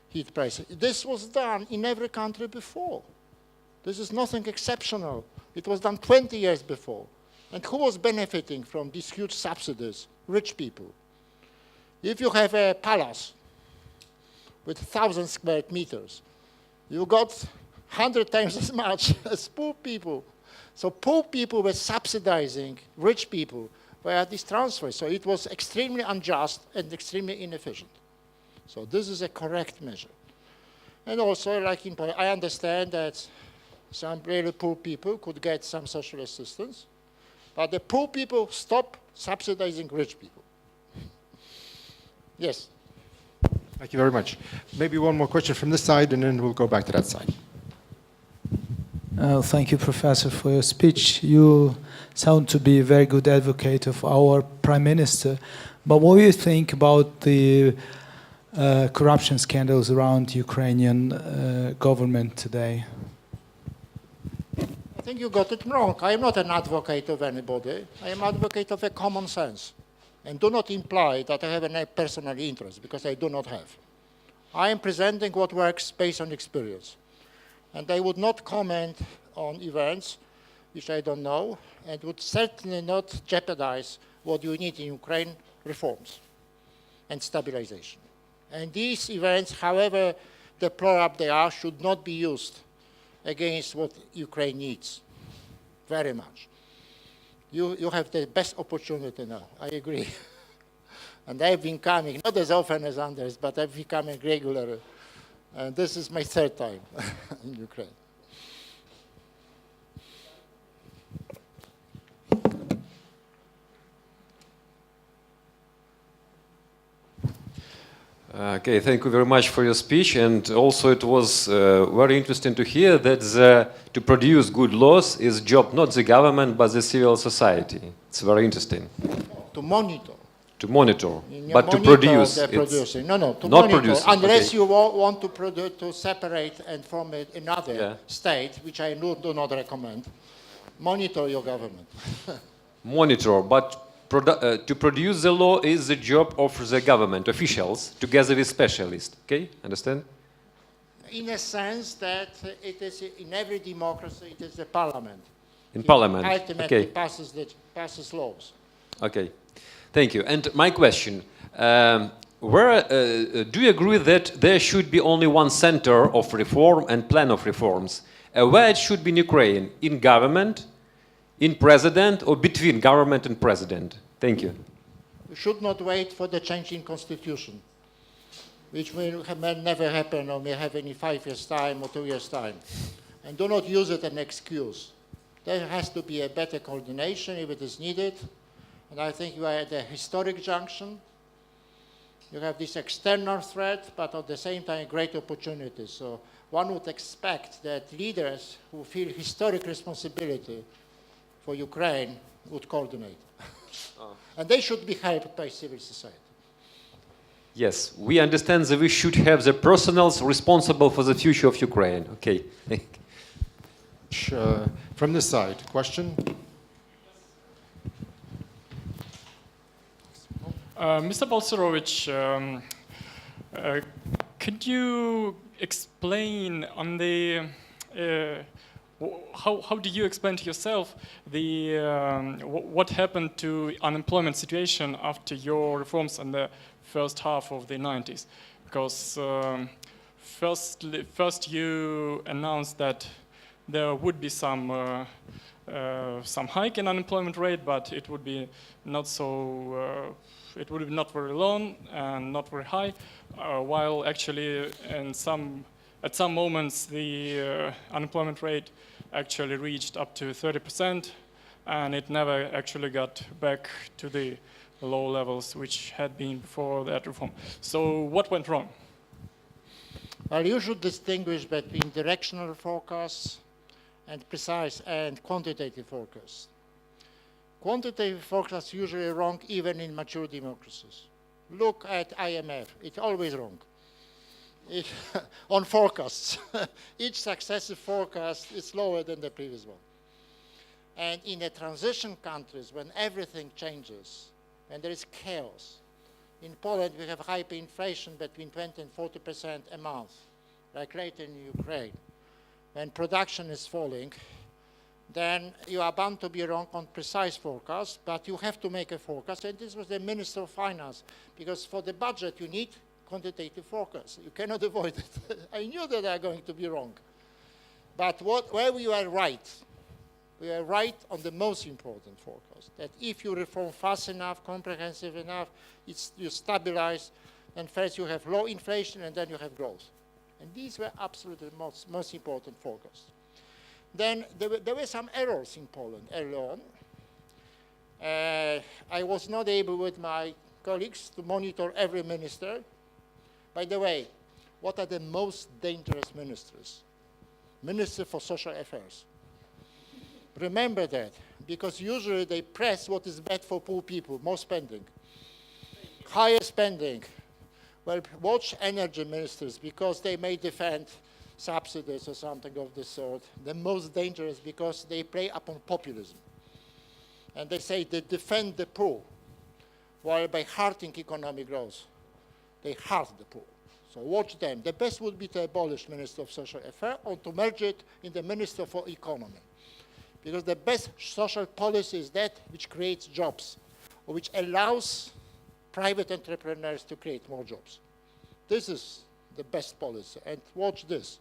heat prices. This was done in every country before. This is nothing exceptional. It was done 20 years before. And who was benefiting from these huge subsidies? Rich people. If you have a palace with 1,000 square meters, you got 100 times as much as poor people. So poor people were subsidizing rich people via these transfers. So it was extremely unjust and extremely inefficient. So this is a correct measure. And also, like in Poland, I understand that some really poor people could get some social assistance, but the poor people stop subsidizing rich people. Yes. Thank you very much. Maybe one more question from this side, and then we'll go back to that side. Thank you, Professor, for your speech. You sound to be a very good advocate of our Prime Minister. But what do you think about the corruption scandals around Ukrainian government today? I think you got it wrong. I am not an advocate of anybody. I am an advocate of a common sense. And do not imply that I have a personal interest, because I do not have. I am presenting what works based on experience. And I would not comment on events which I don't know, and would certainly not jeopardize what you need in Ukraine, reforms and stabilization. And these events, however deplorable they are, should not be used against what Ukraine needs very much. You have the best opportunity now, I agree. And I've been coming, not as often as others, but I've become a regular. And this is my third time in Ukraine. Okay, thank you very much for your speech, and also it was very interesting to hear that to produce good laws is job not the government but the civil society. It's very interesting. To monitor. To monitor, but to monitor produce. the producing. No, to not monitor. produce. Unless Okay. you want to to separate and form another Yeah. state, which I do not recommend. Monitor your government. Monitor, but to produce the law is the job of the government officials together with specialists. Okay, understand? In a sense that it is in every democracy, it is the parliament. In parliament. Ultimately Okay. passes laws. Okay, thank you. And my question, do you agree that there should be only one center of reform and plan of reforms? Where it should be in Ukraine? In government, in president, or between government and president? Thank you. We should not wait for the change in constitution, which may never happen or may happen in 5 years' time or 2 years' time. And do not use it as an excuse. There has to be a better coordination if it is needed. And I think you are at a historic junction. You have this external threat, but at the same time, great opportunities. So one would expect that leaders who feel historic responsibility for Ukraine would coordinate. And they should be helped by civil society. Yes, we understand that we should have the personals responsible for the future of Ukraine. Okay. From this side, question? Mr. Balcerowicz, could you explain on the how do you explain to yourself the what happened to unemployment situation after your reforms in the first half of the 90s? Because first you announced that there would be some hike in unemployment rate, but it would be not so. It would be not very low and not very high, while actually at some moments the unemployment rate actually reached up to 30%, and it never actually got back to the low levels which had been before that reform. So what went wrong? Well, you should distinguish between directional forecasts and precise and quantitative forecasts. Quantitative forecasts are usually wrong even in mature democracies. Look at IMF, it's always wrong. On forecasts. Each successive forecast is lower than the previous one. And in the transition countries, when everything changes, when there is chaos, in Poland we have hyperinflation between 20 and 40% a month, like later in Ukraine. When production is falling, then you are bound to be wrong on precise forecasts, but you have to make a forecast, and this was the Minister of Finance, because for the budget you need quantitative forecasts. You cannot avoid it. I knew that they are going to be wrong. But where we were right on the most important forecast, that if you reform fast enough, comprehensive enough, you stabilize, and first you have low inflation, and then you have growth. And these were absolutely the most important forecasts. Then there were some errors in Poland early on. I was not able with my colleagues to monitor every minister. By the way, what are the most dangerous ministers? Minister for Social Affairs. Remember that, because usually they press what is bad for poor people, more spending, higher spending. Well, watch energy ministers, because they may defend subsidies or something of this sort. The most dangerous, because they play upon populism. And they say they defend the poor, while by hurting economic growth, they hurt the poor. So watch them. The best would be to abolish Minister of Social Affairs or to merge it in the Minister for Economy. Because the best social policy is that which creates jobs, or which allows private entrepreneurs to create more jobs. This is the best policy, and watch this.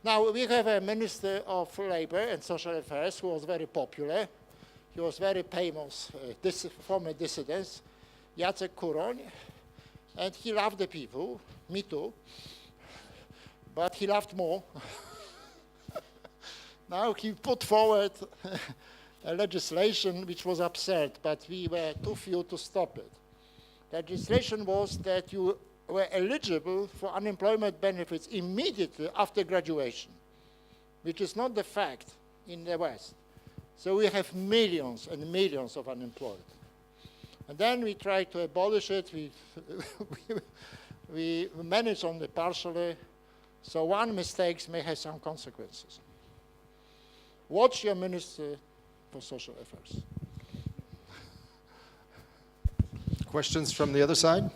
Now, we have a Minister of Labor and Social Affairs who was very popular. He was very famous, former dissident, Jacek Kuroń, and he loved the people, me too, but he loved more. Now he put forward a legislation which was absurd, but we were too few to stop it. The legislation was that you were eligible for unemployment benefits immediately after graduation, which is not the fact in the West. So we have millions and millions of unemployed. And then we tried to abolish it. We managed only partially. So one mistake may have some consequences. Watch your Minister for Social Affairs. Questions from the other side?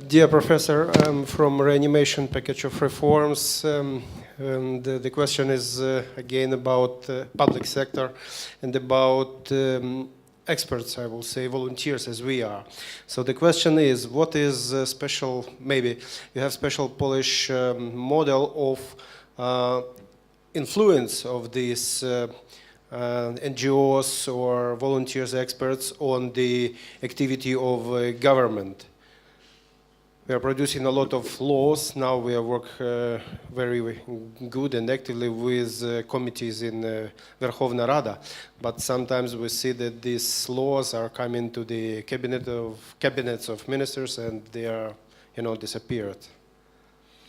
Dear Professor, from reanimation package of reforms, and the question is again about public sector and about experts, I will say, volunteers as we are. So the question is, what is special, maybe you have special Polish model of influence of these NGOs or volunteers, experts on the activity of government? We are producing a lot of laws. Now we work very good and actively with committees in Verkhovna Rada. But sometimes we see that these laws are coming to the cabinets of ministers and they are, disappeared.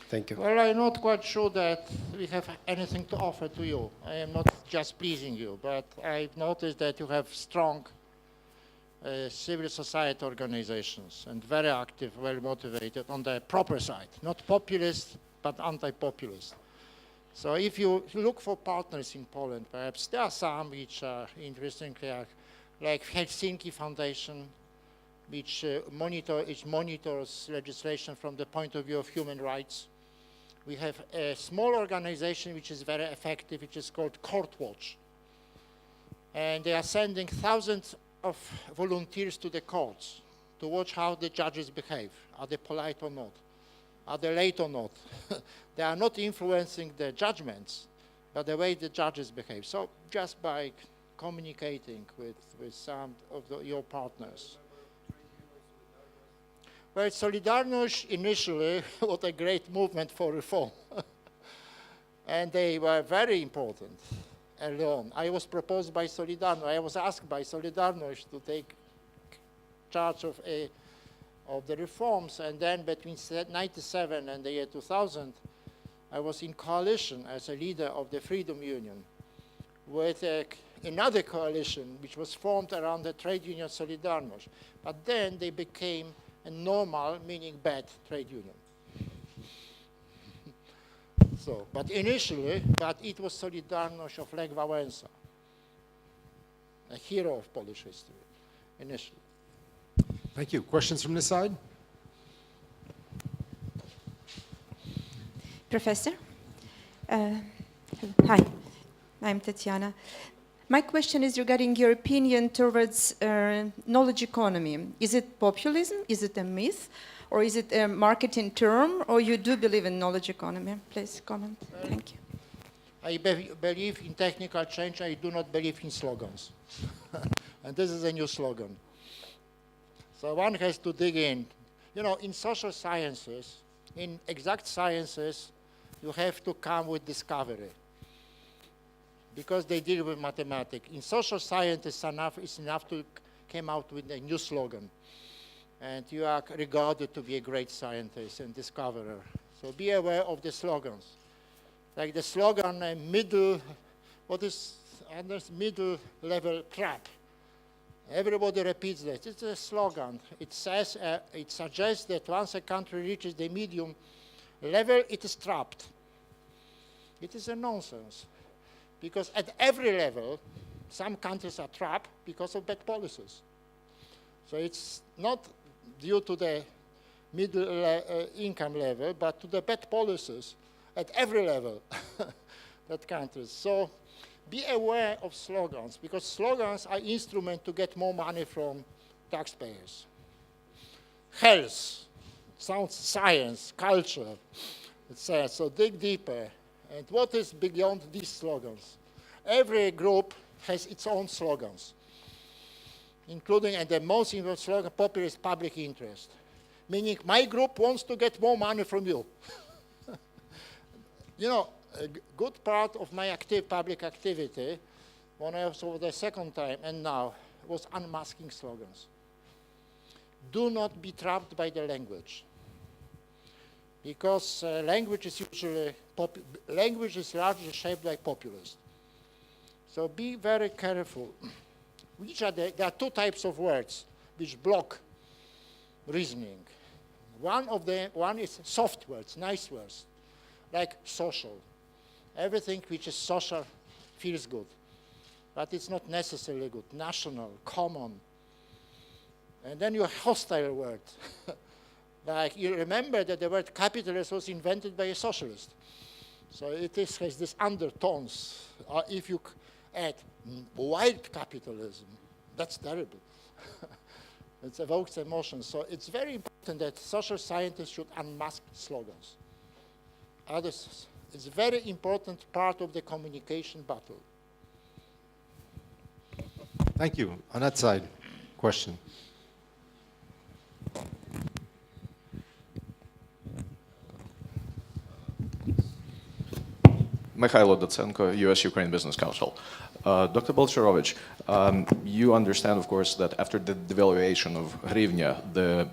Thank you. Well, I'm not quite sure that we have anything to offer to you. I am not just pleasing you, but I've noticed that you have strong civil society organizations and very active, very motivated on the proper side, not populist, but anti-populist. So if you look for partners in Poland, perhaps there are some which are interestingly like Helsinki Foundation, which monitors legislation from the point of view of human rights. We have a small organization which is very effective, which is called Court Watch. And they are sending thousands of volunteers to the courts to watch how the judges behave. Are they polite or not? Are they late or not? They are not influencing the judgments, but the way the judges behave. So just by communicating with some of your partners. Well, Solidarność initially was a great movement for reform. And they were very important early on. I was proposed by Solidarność. I was asked by Solidarność to take charge of the reforms. And then between 1997 and the year 2000, I was in coalition as a leader of the Freedom Union with another coalition which was formed around the trade union Solidarność. But then they became a normal, meaning bad, trade union. So, but initially, it was Solidarność of Lech Wałęsa, a hero of Polish history, initially. Thank you. Questions from this side? Professor? Hi, I'm Tatiana. My question is regarding your opinion towards knowledge economy. Is it populism? Is it a myth? Or is it a marketing term? Or you do believe in knowledge economy? Please comment. Thank you. I believe in technical change. I do not believe in slogans. And this is a new slogan. So one has to dig in. In social sciences, in exact sciences, you have to come with discovery, because they deal with mathematics. In social sciences, it's enough to come out with a new slogan. And you are regarded to be a great scientist and discoverer. So be aware of the slogans. Like the slogan, middle what is under middle level trap. Everybody repeats that. It's a slogan. It says, it suggests that once a country reaches the medium level, it is trapped. It is a nonsense. Because at every level, some countries are trapped because of bad policies. So it's not due to the middle income level, but to the bad policies at every level that countries. So be aware of slogans, because slogans are instruments to get more money from taxpayers. Health, sounds science, culture, it says, so dig deeper. And what is beyond these slogans? Every group has its own slogans, including, and the most important slogan, popular is public interest, meaning my group wants to get more money from you. You know, a good part of my public activity, when I was over the second time and now, was unmasking slogans. Do not be trapped by the language, because language is largely shaped by populists. So be very careful. There are two types of words which block reasoning. One is soft words, nice words, like social. Everything which is social feels good, but it's not necessarily good. National, common. And then you have hostile words. Like, you remember that the word capitalist was invented by a socialist. So it has this undertones. If you add wild capitalism, that's terrible. It evokes emotions. So it's very important that social scientists should unmask slogans. It's a very important part of the communication battle. Thank you. On that side, question. Mikhailo Dotsenko, US-Ukraine Business Council. Dr. Balcerowicz, you understand, of course, that after the devaluation of hryvnia, the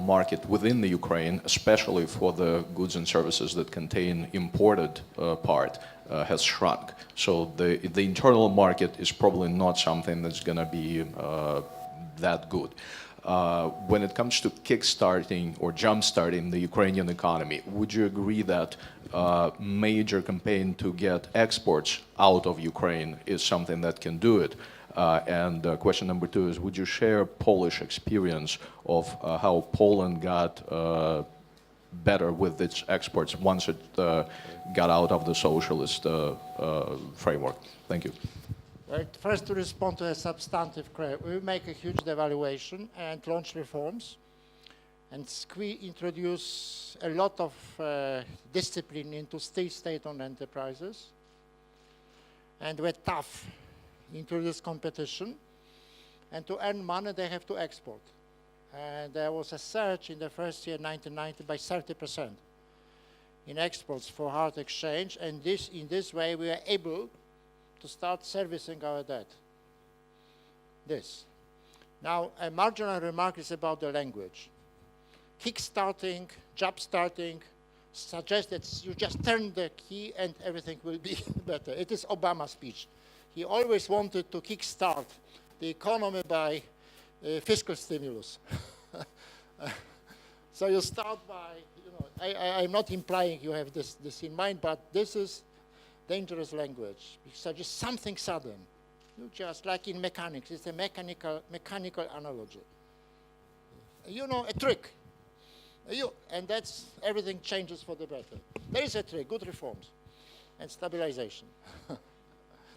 market within the Ukraine, especially for the goods and services that contain imported part, has shrunk. So the internal market is probably not something that's going to be that good. When it comes to kickstarting or jumpstarting the Ukrainian economy, would you agree that major campaign to get exports out of Ukraine is something that can do it? And question number two is, would you share Polish experience of how Poland got better with its exports once it got out of the socialist framework? Thank you. Well, first, to respond to a substantive question, we make a huge devaluation and launch reforms, and we introduce a lot of discipline into state-owned enterprises, and we're tough, introduce competition, and to earn money they have to export. And there was a surge in the first year, 1990, by 30% in exports for hard exchange, and in this way we are able to start servicing our debt. Now, a marginal remark is about the language. Kickstarting, job-starting, suggests that you just turn the key and everything will be better. It is Obama's speech. He always wanted to kickstart the economy by fiscal stimulus. So you start by, I'm not implying you have this in mind, but this is dangerous language. It suggests something sudden. You just, like in mechanics, it's a mechanical analogy. A trick. And that's, everything changes for the better. There is a trick, good reforms and stabilization.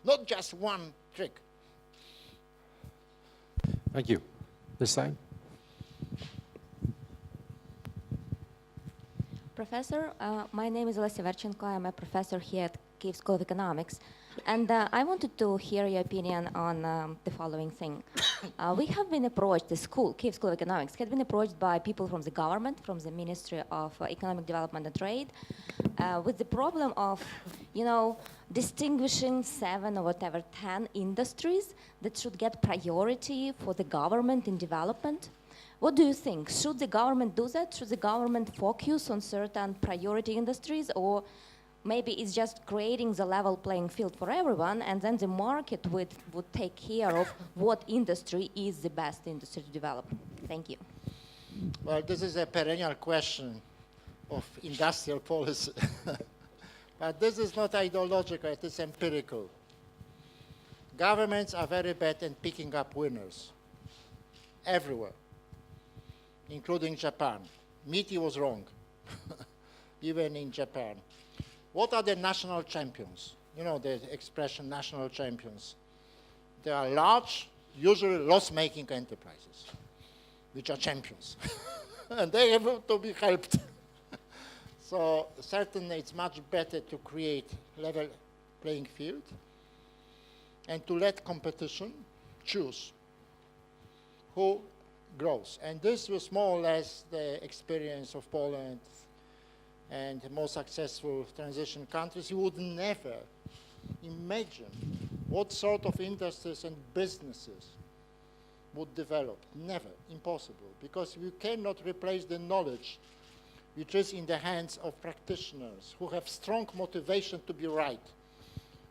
Not just one trick. Thank you. This side. Professor, my name is Leszek. I'm a professor here at Kyiv School of Economics. And I wanted to hear your opinion on the following thing. We have been approached, the school, Kyiv School of Economics, had been approached by people from the government, from the Ministry of Economic Development and Trade, with the problem of, distinguishing 7 or whatever, 10 industries that should get priority for the government in development. What do you think? Should the government do that? Should the government focus on certain priority industries, or maybe it's just creating the level playing field for everyone, and then the market would take care of what industry is the best industry to develop. Thank you. Well, this is a perennial question of industrial policy. But this is not ideological, it is empirical. Governments are very bad at picking up winners, everywhere, including Japan. MITI was wrong, even in Japan. What are the national champions? You know the expression national champions. They are large, usually loss-making enterprises, which are champions. And they have to be helped. So certainly it's much better to create level playing field and to let competition choose who grows. And this was more or less the experience of Poland and the more successful transition countries. You would never imagine what sort of industries and businesses would develop. Never, impossible, because you cannot replace the knowledge which is in the hands of practitioners who have strong motivation to be right.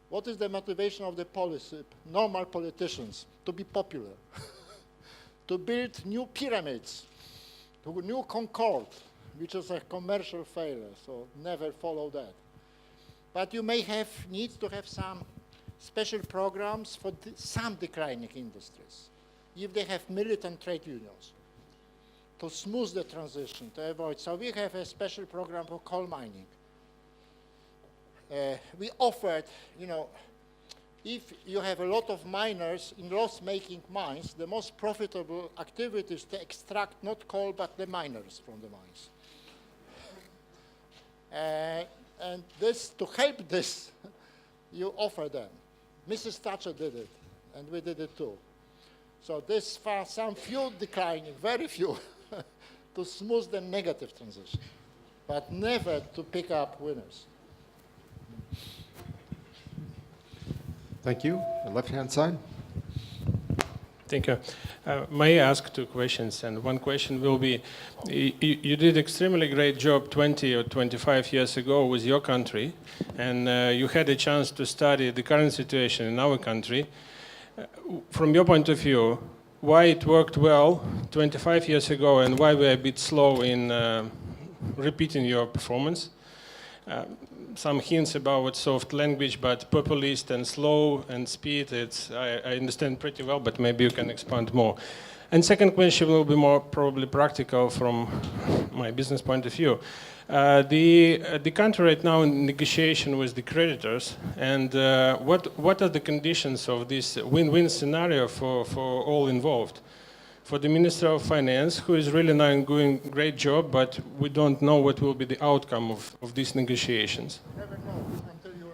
What is the motivation of the policy? Normal politicians, to be popular, to build new pyramids, to new Concorde, which is a commercial failure, so never follow that. But you may need to have some special programs for some declining industries, if they have militant trade unions, to smooth the transition, to avoid. So we have a special program for coal mining. We offered, you know, if you have a lot of miners in loss-making mines, the most profitable activity is to extract not coal, but the miners from the mines. And this, to help this, you offer them. Mrs. Thatcher did it, and we did it too. So this far, some few declining, very few, to smooth the negative transition, but never to pick up winners. Thank you. The left-hand side. Thank you. May I ask two questions? And one question will be, you did extremely great job 20 or 25 years ago with your country, and you had a chance to study the current situation in our country. From your point of view, why it worked well 25 years ago and why we're a bit slow in repeating your performance? Some hints about soft language, but populist and slow and speed, I understand pretty well, but maybe you can expand more. And second question will be more probably practical from my business point of view. The country right now in negotiation with the creditors, and what are the conditions of this win-win scenario for all involved? For the Minister of Finance, who is really now doing a great job, but we don't know what will be the outcome of these negotiations. Never know until you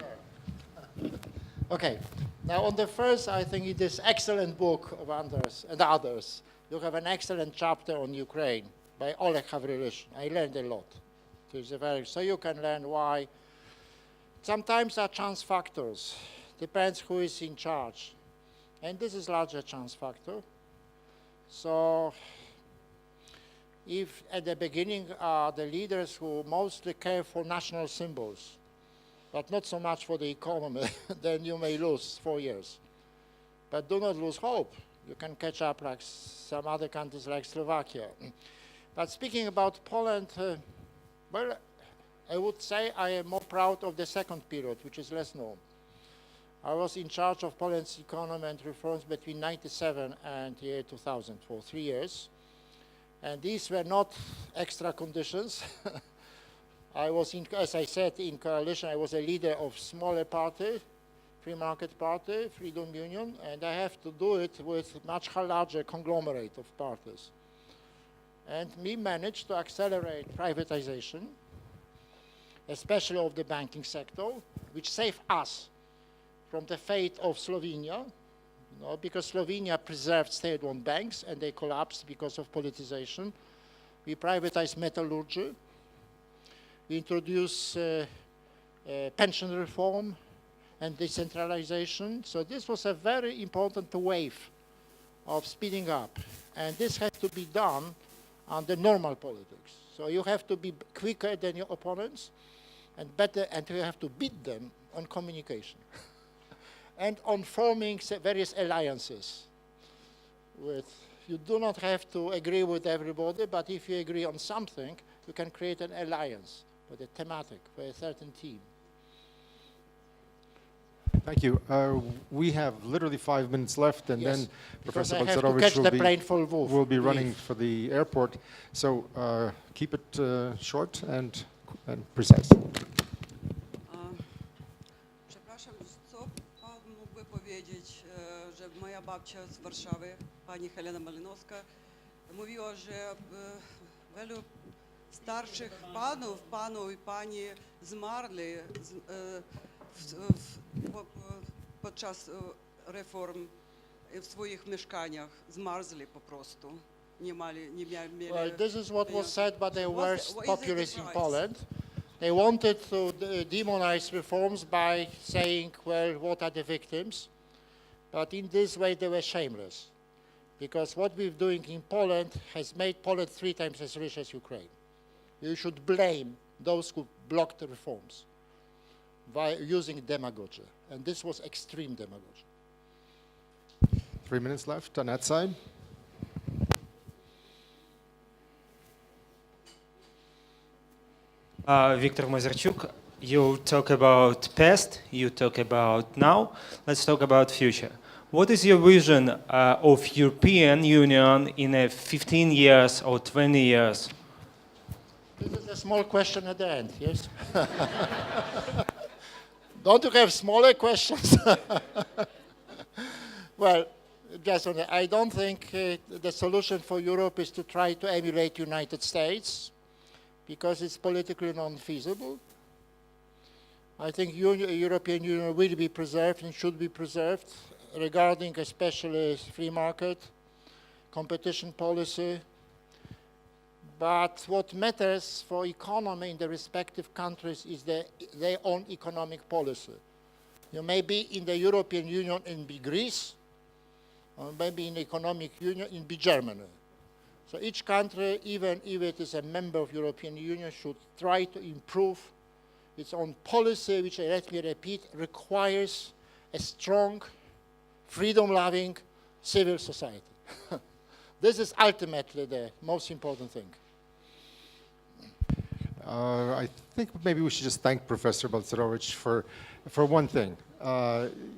are. Okay, now on the first, I think it is excellent book of Anders and others. You have an excellent chapter on Ukraine by Oleg Havrilishin. I learned a lot. So you can learn why. Sometimes are chance factors. Depends who is in charge. And this is larger chance factor. So if at the beginning are the leaders who mostly care for national symbols, but not so much for the economy, then you may lose 4 years. But do not lose hope. You can catch up like some other countries like Slovakia. But speaking about Poland, well, I would say I am more proud of the second period, which is less known. I was in charge of Poland's economy and reforms between 1997 and the year 2000 for 3 years. And these were not extra conditions. I was, as I said, in coalition. I was a leader of smaller party, Free Market Party, Freedom Union, and I have to do it with much larger conglomerate of parties. And we managed to accelerate privatization, especially of the banking sector, which saved us from the fate of Slovenia, because Slovenia preserved state-owned banks and they collapsed because of politicization. We privatized metallurgy. We introduced pension reform and decentralization. So this was a very important wave of speeding up. And this had to be done under normal politics. So you have to be quicker than your opponents. and we have to beat them on communication and on forming various alliances. You do not have to agree with everybody, but if you agree on something, you can create an alliance with a thematic, for a certain theme. Thank you. We have literally 5 minutes left, and Yes, then because Professor I have to Balcerowicz catch the plane for Lvov. will be running Leave. for the airport. So keep it short and precise. Przepraszam, co pan mógłby powiedzieć, że moja babcia z Warszawy, pani Helena Malinowska, mówiła, że wielu starszych panów i pani zmarli podczas reform w swoich mieszkaniach, zmarzli po prostu. Nie mieli Well, this is what was said by the worst what is populists the in price? Poland. They wanted to demonize reforms by saying, well, what are the victims? But in this way, they were shameless. Because what we're doing in Poland has made Poland 3 times as rich as Ukraine. You should blame those who blocked the reforms by using demagogy. And this was extreme demagogy. 3 minutes left on that side. Viktor Mazarchuk, you talk about past, you talk about now. Let's talk about future. What is your vision of European Union in 15 years or 20 years? This is a small question at the end, yes? Don't you have smaller questions? Well, I don't think the solution for Europe is to try to emulate United States, because it's politically non-feasible. I think European Union will be preserved and should be preserved, regarding especially free market, competition policy. But what matters for economy in the respective countries is their own economic policy. You may be in the European Union and be Greece, or maybe in the economic union and be Germany. So each country, even if it is a member of European Union, should try to improve its own policy, which, let me repeat, requires a strong, freedom-loving civil society. This is ultimately the most important thing. I think maybe we should just thank Professor Balcerowicz for one thing.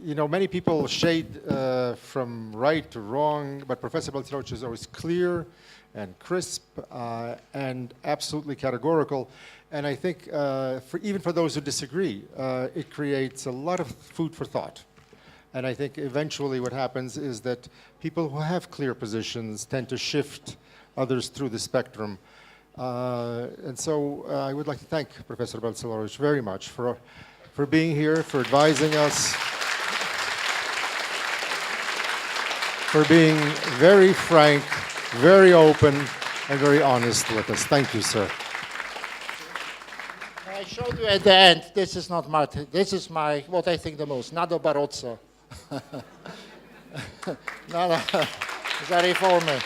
You know, many people shade from right to wrong, but Professor Balcerowicz is always clear and crisp and absolutely categorical. And I think even for those who disagree, it creates a lot of food for thought. And I think eventually what happens is that people who have clear positions tend to shift others through the spectrum. And so I would like to thank Professor Balcerowicz very much for being here, for advising us, for being very frank, very open, and very honest with us. Thank you, sir. I showed you at the end, this is not my, this is my, what I think the most, Nado Barroso. Nada, the reformer.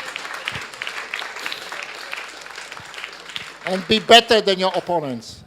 And be better than your opponents.